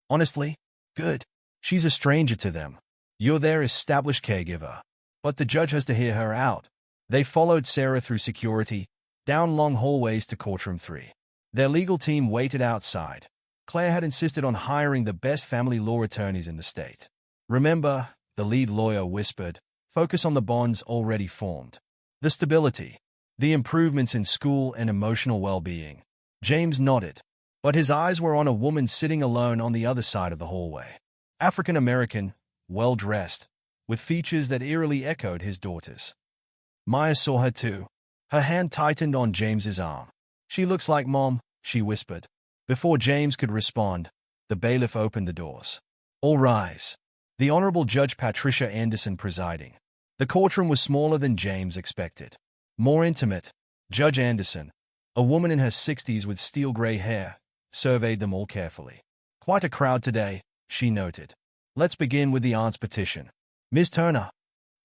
Honestly, good. She's a stranger to them. You're their established caregiver. But the judge has to hear her out. They followed Sarah through security, down long hallways to courtroom 3. Their legal team waited outside. Claire had insisted on hiring the best family law attorneys in the state. Remember, the lead lawyer whispered, focus on the bonds already formed. The stability. The improvements in school and emotional well-being. James nodded, but his eyes were on a woman sitting alone on the other side of the hallway. African-American, well-dressed, with features that eerily echoed his daughter's. Maya saw her too. Her hand tightened on James's arm. She looks like Mom, she whispered. Before James could respond, the bailiff opened the doors. All rise. The Honorable Judge Patricia Anderson presiding. The courtroom was smaller than James expected. More intimate. Judge Anderson, a woman in her 60s with steel-gray hair, surveyed them all carefully. Quite a crowd today, she noted. Let's begin with the aunt's petition. Ms. Turner.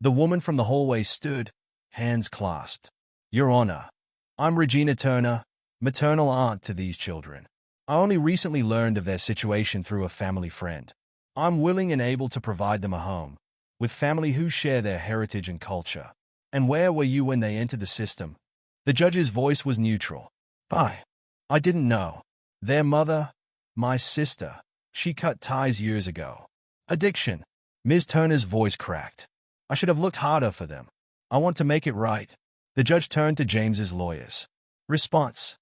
The woman from the hallway stood, hands clasped. Your Honor, I'm Regina Turner, maternal aunt to these children. I only recently learned of their situation through a family friend. I'm willing and able to provide them a home, with family who share their heritage and culture. And where were you when they entered the system? The judge's voice was neutral. I didn't know. Their mother, my sister, she cut ties years ago. Addiction. Ms. Turner's voice cracked. I should have looked harder for them. I want to make it right. The judge turned to James's lawyers. Response.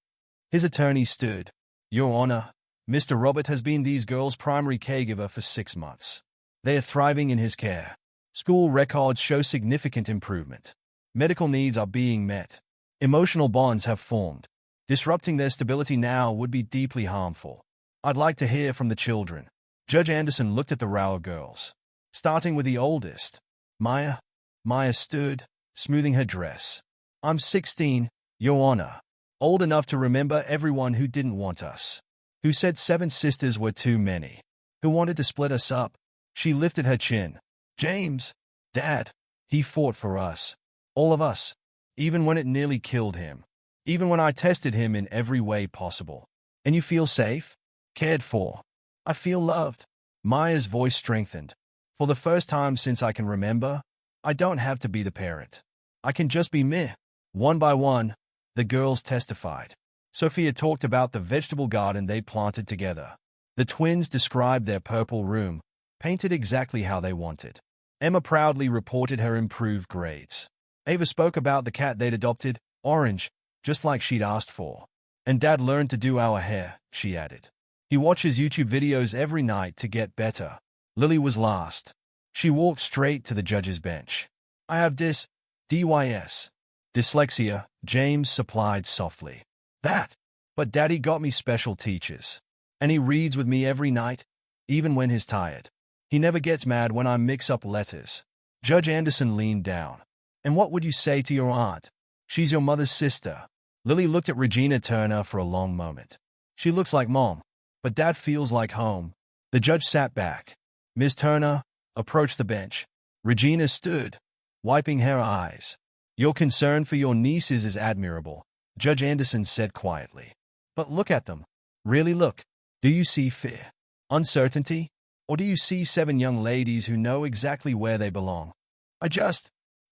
His attorney stood. Your Honor, Mr. Robert has been these girls' primary caregiver for 6 months. They are thriving in his care. School records show significant improvement. Medical needs are being met. Emotional bonds have formed. Disrupting their stability now would be deeply harmful. I'd like to hear from the children. Judge Anderson looked at the row of girls. Starting with the oldest, Maya. Maya stood, smoothing her dress. I'm 16, Your Honor. Old enough to remember everyone who didn't want us. Who said 7 sisters were too many. Who wanted to split us up. She lifted her chin. James. Dad. He fought for us. All of us. Even when it nearly killed him. Even when I tested him in every way possible. And you feel safe? Cared for. I feel loved. Maya's voice strengthened. For the first time since I can remember, I don't have to be the parent. I can just be me. One by one, the girls testified. Sophia talked about the vegetable garden they planted together. The twins described their purple room, painted exactly how they wanted. Emma proudly reported her improved grades. Ava spoke about the cat they'd adopted, Orange, just like she'd asked for. And Dad learned to do our hair, she added. He watches YouTube videos every night to get better. Lily was last. She walked straight to the judge's bench. I have DYS. Dyslexia, James supplied softly. That. But Daddy got me special teachers. And he reads with me every night, even when he's tired. He never gets mad when I mix up letters. Judge Anderson leaned down. And what would you say to your aunt? She's your mother's sister. Lily looked at Regina Turner for a long moment. She looks like Mom, but Dad feels like home. The judge sat back. Miss Turner approached the bench. Regina stood, wiping her eyes. Your concern for your nieces is admirable, Judge Anderson said quietly. But look at them. Really look. Do you see fear? Uncertainty? Or do you see 7 young ladies who know exactly where they belong?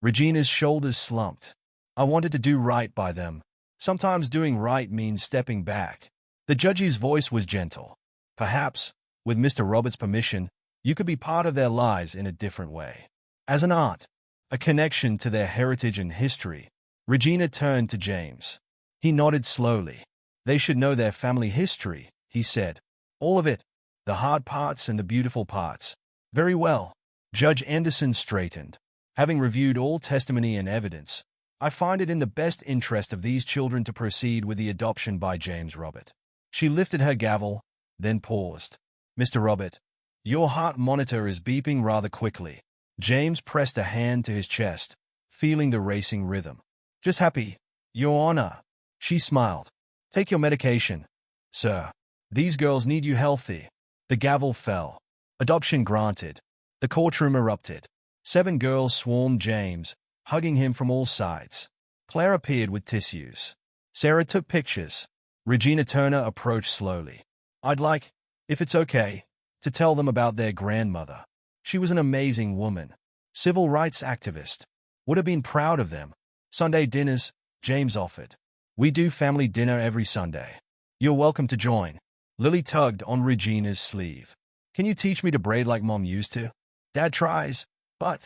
Regina's shoulders slumped. I wanted to do right by them. Sometimes doing right means stepping back. The judge's voice was gentle. Perhaps, with Mr. Roberts' permission, you could be part of their lives in a different way. As an aunt, a connection to their heritage and history, Regina turned to James. He nodded slowly. They should know their family history, he said. All of it. The hard parts and the beautiful parts. Very well. Judge Anderson straightened. Having reviewed all testimony and evidence, I find it in the best interest of these children to proceed with the adoption by James Robert. She lifted her gavel, then paused. Mr. Robert, your heart monitor is beeping rather quickly. James pressed a hand to his chest, feeling the racing rhythm. Just happy, Your Honor. She smiled. Take your medication, sir. These girls need you healthy. The gavel fell. Adoption granted. The courtroom erupted. 7 girls swarmed James, hugging him from all sides. Claire appeared with tissues. Sarah took pictures. Regina Turner approached slowly. I'd like, if it's okay, to tell them about their grandmother. She was an amazing woman. Civil rights activist. Would have been proud of them. Sunday dinners, James offered. We do family dinner every Sunday. You're welcome to join. Lily tugged on Regina's sleeve. Can you teach me to braid like Mom used to? Dad tries, but...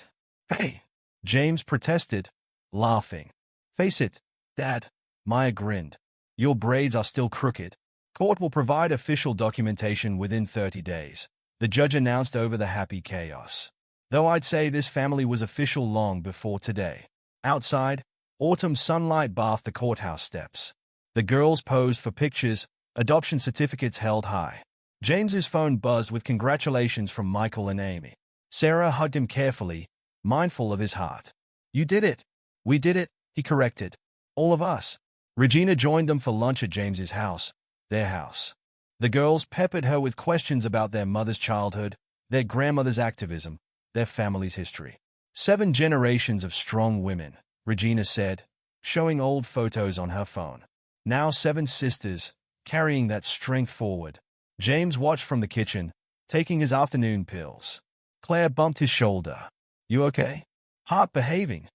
Hey! James protested, laughing. Face it, Dad. Maya grinned. Your braids are still crooked. Court will provide official documentation within 30 days. The judge announced over the happy chaos. Though I'd say this family was official long before today. Outside, autumn sunlight bathed the courthouse steps. The girls posed for pictures, adoption certificates held high. James's phone buzzed with congratulations from Michael and Amy. Sarah hugged him carefully, mindful of his heart. You did it. We did it, he corrected. All of us. Regina joined them for lunch at James's house, their house. The girls peppered her with questions about their mother's childhood, their grandmother's activism, their family's history. 7 generations of strong women, Regina said, showing old photos on her phone. Now 7 sisters, carrying that strength forward. James watched from the kitchen, taking his afternoon pills. Claire bumped his shoulder. You okay? Heart behaving.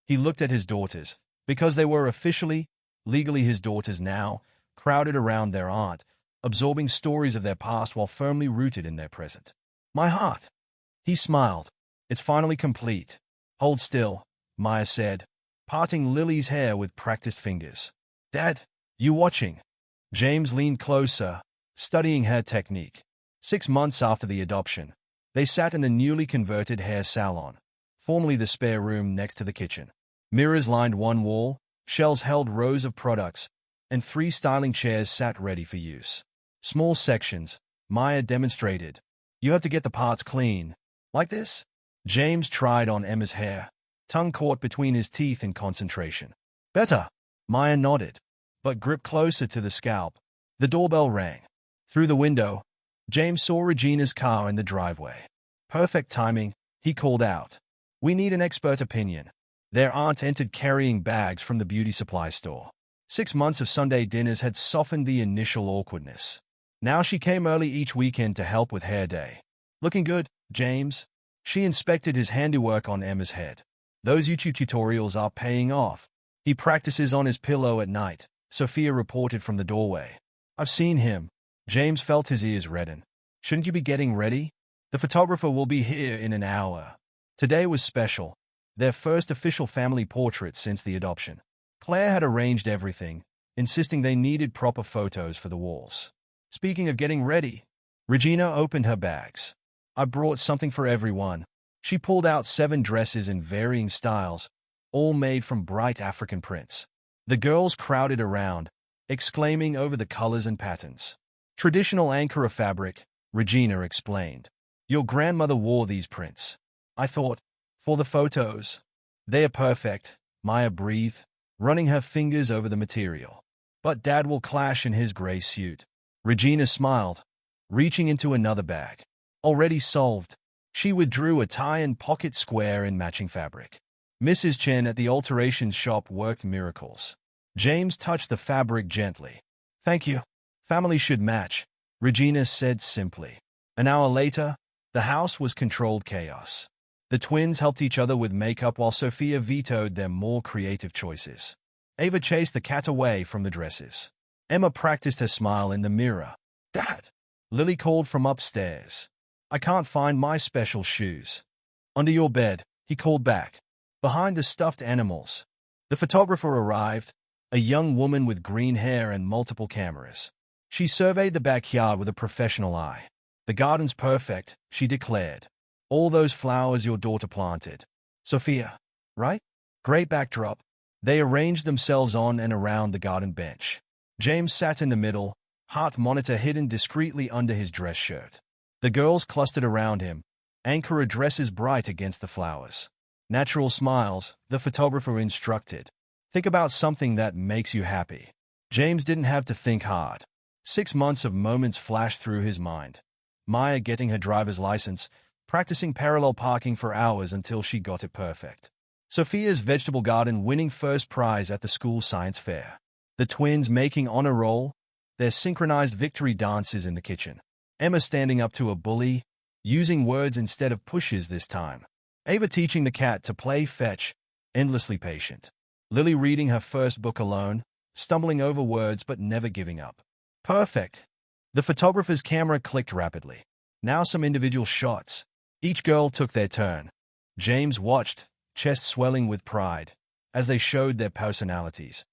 He looked at his daughters, because they were officially, legally his daughters now, crowded around their aunt, absorbing stories of their past while firmly rooted in their present. My heart. He smiled. It's finally complete. Hold still, Maya said, parting Lily's hair with practiced fingers. Dad, you watching? James leaned closer, studying her technique. 6 months after the adoption, they sat in the newly converted hair salon, formerly the spare room next to the kitchen. Mirrors lined one wall, Shelves held rows of products, and 3 styling chairs sat ready for use. Small sections, Maya demonstrated. You have to get the parts clean. Like this? James tried on Emma's hair, tongue caught between his teeth in concentration. Better, Maya nodded, but gripped closer to the scalp. The doorbell rang. Through the window, James saw Regina's car in the driveway. Perfect timing, he called out. We need an expert opinion. Their aunt entered carrying bags from the beauty supply store. 6 months of Sunday dinners had softened the initial awkwardness. Now she came early each weekend to help with hair day. Looking good, James? She inspected his handiwork on Emma's head. Those YouTube tutorials are paying off. He practices on his pillow at night, Sophia reported from the doorway. I've seen him. James felt his ears redden. Shouldn't you be getting ready? The photographer will be here in an hour. Today was special. Their first official family portrait since the adoption. Claire had arranged everything, insisting they needed proper photos for the walls. Speaking of getting ready, Regina opened her bags. I brought something for everyone. She pulled out 7 dresses in varying styles, all made from bright African prints. The girls crowded around, exclaiming over the colors and patterns. Traditional Ankara fabric, Regina explained. Your grandmother wore these prints. I thought, for the photos. They are perfect, Maya breathed, running her fingers over the material. But Dad will clash in his gray suit. Regina smiled, reaching into another bag. Already solved. She withdrew a tie and pocket square in matching fabric. Mrs. Chen at the alterations shop worked miracles. James touched the fabric gently. Thank you. Family should match, Regina said simply. An hour later, the house was controlled chaos. The twins helped each other with makeup while Sophia vetoed their more creative choices. Ava chased the cat away from the dresses. Emma practiced her smile in the mirror. Dad! Lily called from upstairs. I can't find my special shoes. Under your bed, he called back. Behind the stuffed animals. The photographer arrived, a young woman with green hair and multiple cameras. She surveyed the backyard with a professional eye. The garden's perfect, she declared. All those flowers your daughter planted. Sophia, right? Great backdrop. They arranged themselves on and around the garden bench. James sat in the middle, heart monitor hidden discreetly under his dress shirt. The girls clustered around him, Ankara dresses bright against the flowers. Natural smiles, the photographer instructed. Think about something that makes you happy. James didn't have to think hard. 6 months of moments flashed through his mind. Maya getting her driver's license, practicing parallel parking for hours until she got it perfect. Sophia's vegetable garden winning first prize at the school science fair. The twins making honor roll, their synchronized victory dances in the kitchen. Emma standing up to a bully, using words instead of pushes this time. Ava teaching the cat to play fetch, endlessly patient. Lily reading her first book alone, stumbling over words but never giving up. Perfect. The photographer's camera clicked rapidly. Now some individual shots. Each girl took their turn. James watched, chest swelling with pride, as they showed their personalities.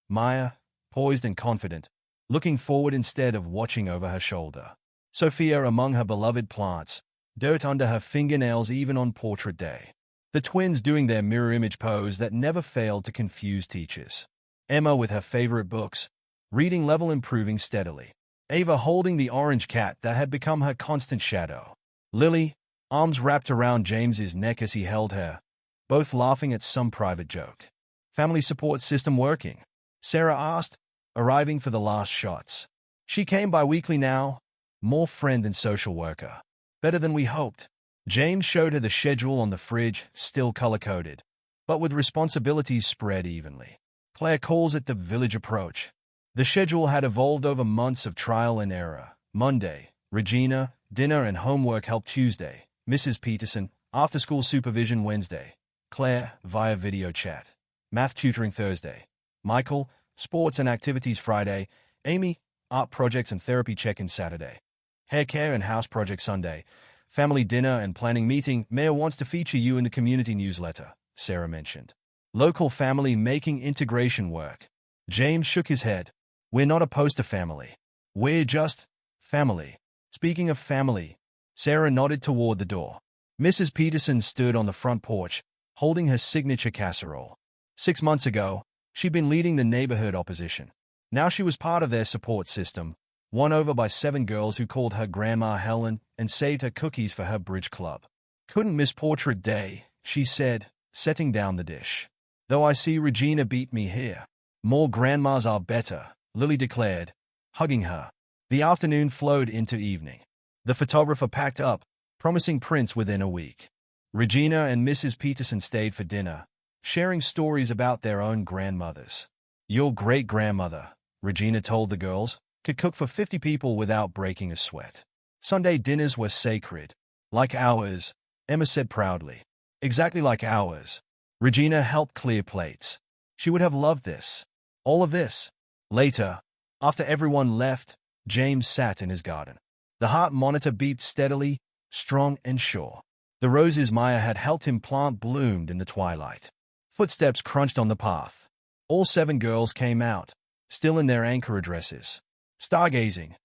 Maya, poised and confident, looking forward instead of watching over her shoulder. Sophia among her beloved plants, dirt under her fingernails even on portrait day. The twins doing their mirror image pose that never failed to confuse teachers. Emma with her favorite books, reading level improving steadily. Ava holding the orange cat that had become her constant shadow. Lily, arms wrapped around James's neck as he held her, both laughing at some private joke. Family support system working? Sarah asked, arriving for the last shots. She came bi-weekly now, more friend than social worker. Better than we hoped. James showed her the schedule on the fridge, still color-coded, but with responsibilities spread evenly. Claire calls it the village approach. The schedule had evolved over months of trial and error. Monday, Regina, dinner and homework help Tuesday. Mrs. Peterson, after-school supervision Wednesday. Claire, via video chat. Math tutoring Thursday. Michael, sports and activities Friday. Amy, art projects and therapy check-in Saturday. Hair care and house project Sunday. Family dinner and planning meeting. Mayor wants to feature you in the community newsletter, Sarah mentioned. Local family making integration work. James shook his head. We're not opposed to family. We're just family. Speaking of family, Sarah nodded toward the door. Mrs. Peterson stood on the front porch, holding her signature casserole. 6 months ago, She'd been leading the neighborhood opposition. Now she was part of their support system, won over by 7 girls who called her Grandma Helen and saved her cookies for her bridge club. Couldn't miss portrait day, she said, setting down the dish. Though I see Regina beat me here. More grandmas are better, Lily declared, hugging her. The afternoon flowed into evening. The photographer packed up, promising prints within a week. Regina and Mrs. Peterson stayed for dinner, sharing stories about their own grandmothers. Your great-grandmother, Regina told the girls, could cook for 50 people without breaking a sweat. Sunday dinners were sacred. Like ours, Emma said proudly. Exactly like ours. Regina helped clear plates. She would have loved this. All of this. Later, after everyone left, James sat in his garden. The heart monitor beeped steadily, strong and sure. The roses Maya had helped him plant bloomed in the twilight. Footsteps crunched on the path. All 7 girls came out, still in their anchor dresses. Stargazing,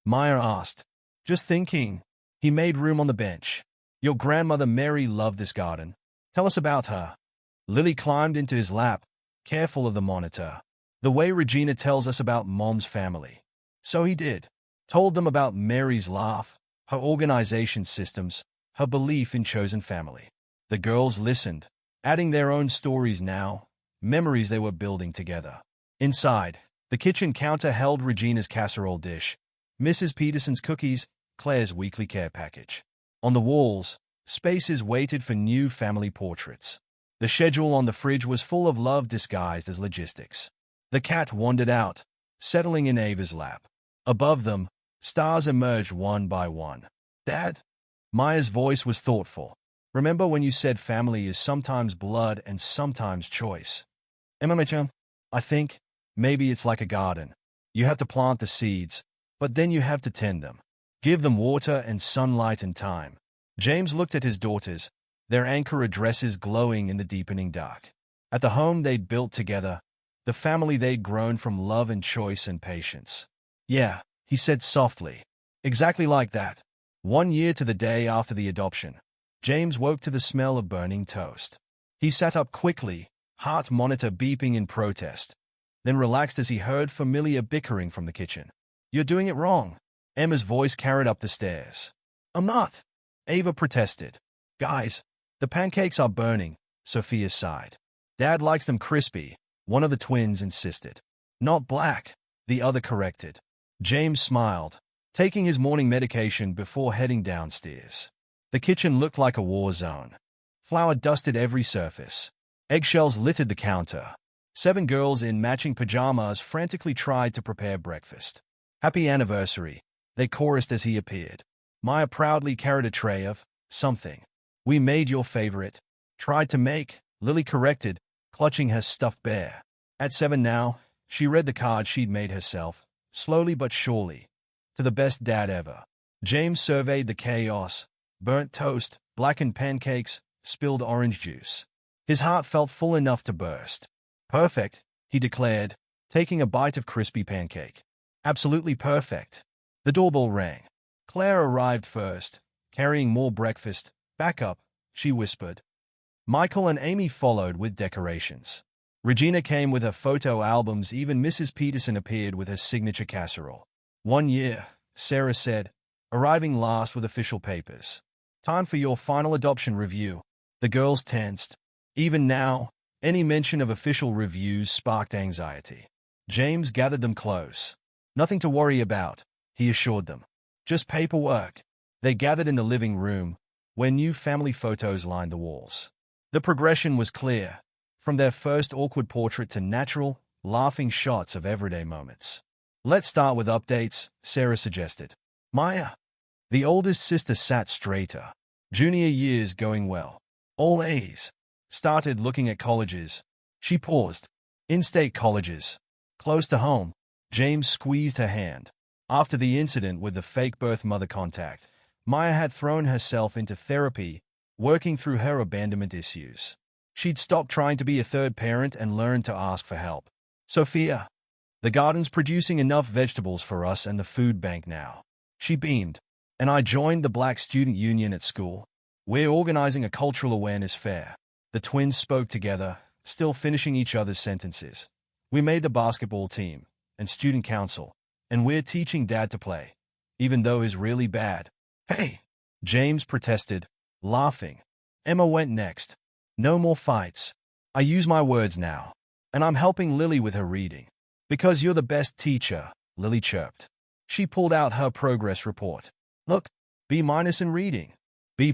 Maya asked. Just thinking. He made room on the bench. Your grandmother Mary loved this garden. Tell us about her. Lily climbed into his lap, careful of the monitor. The way Regina tells us about Mom's family. So he did. Told them about Mary's laugh, her organization systems, her belief in chosen family. The girls listened, adding their own stories now, memories they were building together. Inside, the kitchen counter held Regina's casserole dish, Mrs. Peterson's cookies, Claire's weekly care package. On the walls, spaces waited for new family portraits. The schedule on the fridge was full of love disguised as logistics. The cat wandered out, settling in Ava's lap. Above them, stars emerged one by one. Dad? Maya's voice was thoughtful. Remember when you said family is sometimes blood and sometimes choice? Emma, I think maybe it's like a garden. You have to plant the seeds, but then you have to tend them. Give them water and sunlight and time. James looked at his daughters, their anchor dresses glowing in the deepening dark. At the home they'd built together, the family they'd grown from love and choice and patience. Yeah, he said softly. Exactly like that. 1 year to the day after the adoption. James woke to the smell of burning toast. He sat up quickly, heart monitor beeping in protest, then relaxed as he heard familiar bickering from the kitchen. You're doing it wrong. Emma's voice carried up the stairs. I'm not. Ava protested. Guys, the pancakes are burning, Sophia sighed. Dad likes them crispy, one of the twins insisted. Not black, the other corrected. James smiled, taking his morning medication before heading downstairs. The kitchen looked like a war zone. Flour dusted every surface. Eggshells littered the counter. 7 girls in matching pajamas frantically tried to prepare breakfast. Happy anniversary, they chorused as he appeared. Maya proudly carried a tray of something. We made your favorite. Tried to make, Lily corrected, clutching her stuffed bear. At 7 now, she read the card she'd made herself, slowly but surely. To the best dad ever. James surveyed the chaos. Burnt toast, blackened pancakes, spilled orange juice. His heart felt full enough to burst. Perfect, he declared, taking a bite of crispy pancake. Absolutely perfect. The doorbell rang. Claire arrived first, carrying more breakfast. Back up, she whispered. Michael and Amy followed with decorations. Regina came with her photo albums. Even Mrs. Peterson appeared with her signature casserole. 1 year, Sarah said, arriving last with official papers. Time for your final adoption review. The girls tensed. Even now, any mention of official reviews sparked anxiety. James gathered them close. Nothing to worry about, he assured them. Just paperwork. They gathered in the living room, where new family photos lined the walls. The progression was clear, from their first awkward portrait to natural, laughing shots of everyday moments. Let's start with updates, Sarah suggested. Maya. The oldest sister sat straighter. Junior year's going well. All A's. Started looking at colleges. She paused. In-state colleges. Close to home. James squeezed her hand. After the incident with the fake birth mother contact, Maya had thrown herself into therapy, working through her abandonment issues. She'd stopped trying to be a third parent and learned to ask for help. Sophia. The garden's producing enough vegetables for us and the food bank now. She beamed. And I joined the Black Student Union at school. We're organizing a cultural awareness fair. The twins spoke together, still finishing each other's sentences. We made the basketball team and student council, and we're teaching Dad to play, even though he's really bad. Hey, James protested, laughing. Emma went next. No more fights. I use my words now. And I'm helping Lily with her reading. Because you're the best teacher, Lily chirped. She pulled out her progress report. Look, B- in reading. B+,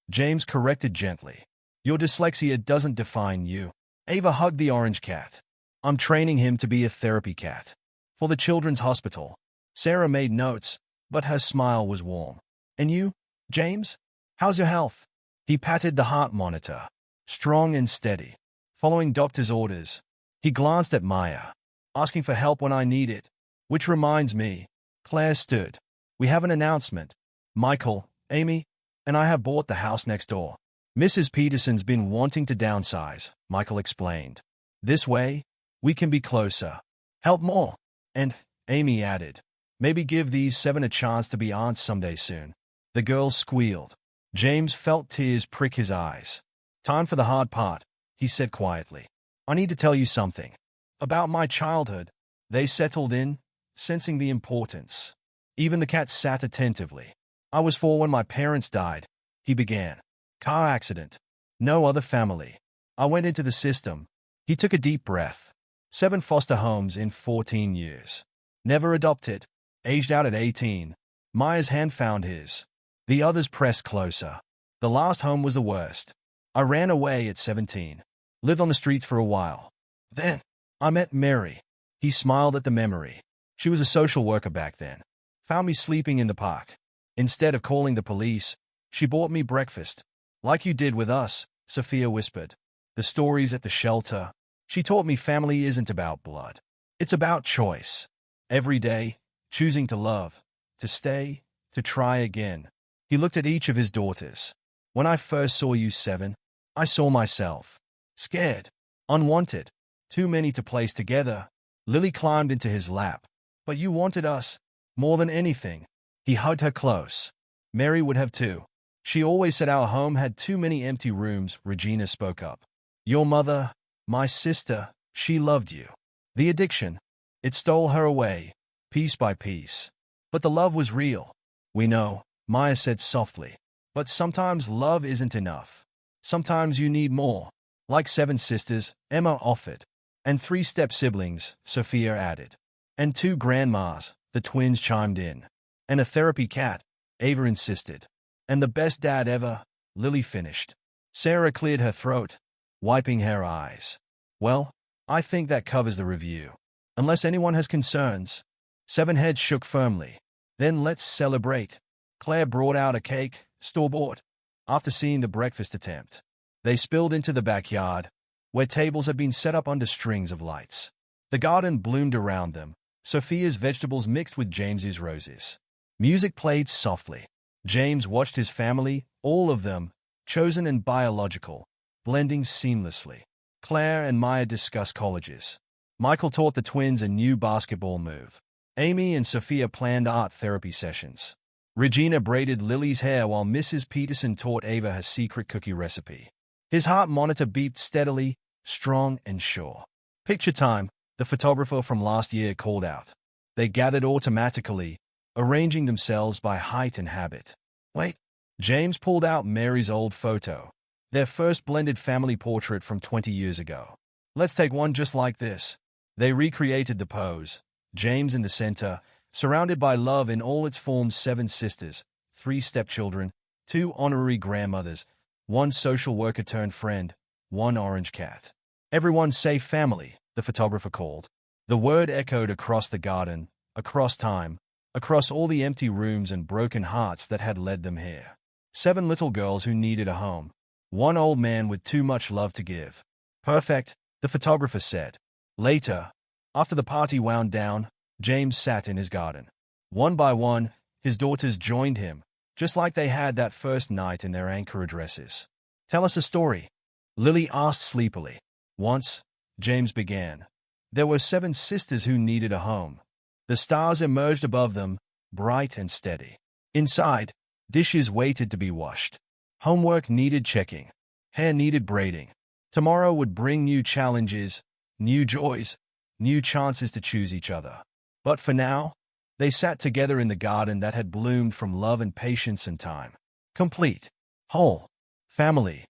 James corrected gently. Your dyslexia doesn't define you. Ava hugged the orange cat. I'm training him to be a therapy cat. For the children's hospital. Sarah made notes, but her smile was warm. And you, James? How's your health? He patted the heart monitor. Strong and steady. Following doctor's orders. He glanced at Maya, asking for help when I need it. Which reminds me, Claire stood. We have an announcement. Michael, Amy, and I have bought the house next door. Mrs. Peterson's been wanting to downsize, Michael explained. This way, we can be closer. Help more. And, Amy added, maybe give these 7 a chance to be aunts someday soon. The girls squealed. James felt tears prick his eyes. Time for the hard part, he said quietly. I need to tell you something. About my childhood. They settled in, sensing the importance. Even the cat sat attentively. I was 4 when my parents died, he began. Car accident. No other family. I went into the system. He took a deep breath. 7 foster homes in 14 years. Never adopted. Aged out at 18. Maya's hand found his. The others pressed closer. The last home was the worst. I ran away at 17. Lived on the streets for a while. Then, I met Mary. He smiled at the memory. She was a social worker back then. Found me sleeping in the park. Instead of calling the police, she bought me breakfast. Like you did with us, Sophia whispered. The stories at the shelter. She taught me family isn't about blood. It's about choice. Every day, choosing to love, to stay, to try again. He looked at each of his daughters. When I first saw you 7, I saw myself. Scared. Unwanted. Too many to place together. Lily climbed into his lap. But you wanted us. More than anything. He hugged her close. Mary would have too. She always said our home had too many empty rooms, Regina spoke up. Your mother, my sister, she loved you. The addiction, it stole her away, piece by piece. But the love was real. We know, Maya said softly. But sometimes love isn't enough. Sometimes you need more. Like 7 sisters, Emma offered. And 3 step-siblings, Sophia added. And 2 grandmas, the twins chimed in. And a therapy cat, Ava insisted. And the best dad ever, Lily finished. Sarah cleared her throat, wiping her eyes. Well, I think that covers the review. Unless anyone has concerns. 7 heads shook firmly. Then let's celebrate. Claire brought out a cake, store-bought. After seeing the breakfast attempt, they spilled into the backyard, where tables had been set up under strings of lights. The garden bloomed around them, Sophia's vegetables mixed with James's roses. Music played softly. James watched his family, all of them, chosen and biological, blending seamlessly. Claire and Maya discussed colleges. Michael taught the twins a new basketball move. Amy and Sophia planned art therapy sessions. Regina braided Lily's hair while Mrs. Peterson taught Ava her secret cookie recipe. His heart monitor beeped steadily, strong and sure. Picture time, the photographer from last year called out. They gathered automatically, arranging themselves by height and habit. Wait, James pulled out Mary's old photo. Their first blended family portrait from 20 years ago. Let's take one just like this. They recreated the pose. James in the center, surrounded by love in all its forms, 7 sisters, 3 stepchildren, 2 honorary grandmothers, 1 social worker turned friend, 1 orange cat. Everyone say family, the photographer called. The word echoed across the garden, across time, across all the empty rooms and broken hearts that had led them here. 7 little girls who needed a home. 1 old man with too much love to give. Perfect, the photographer said. Later, after the party wound down, James sat in his garden. One by one, his daughters joined him, just like they had that first night in their Ankara dresses. Tell us a story, Lily asked sleepily. Once, James began, there were 7 sisters who needed a home. The stars emerged above them, bright and steady. Inside, dishes waited to be washed. Homework needed checking. Hair needed braiding. Tomorrow would bring new challenges, new joys, new chances to choose each other. But for now, they sat together in the garden that had bloomed from love and patience and time. Complete. Whole. Family.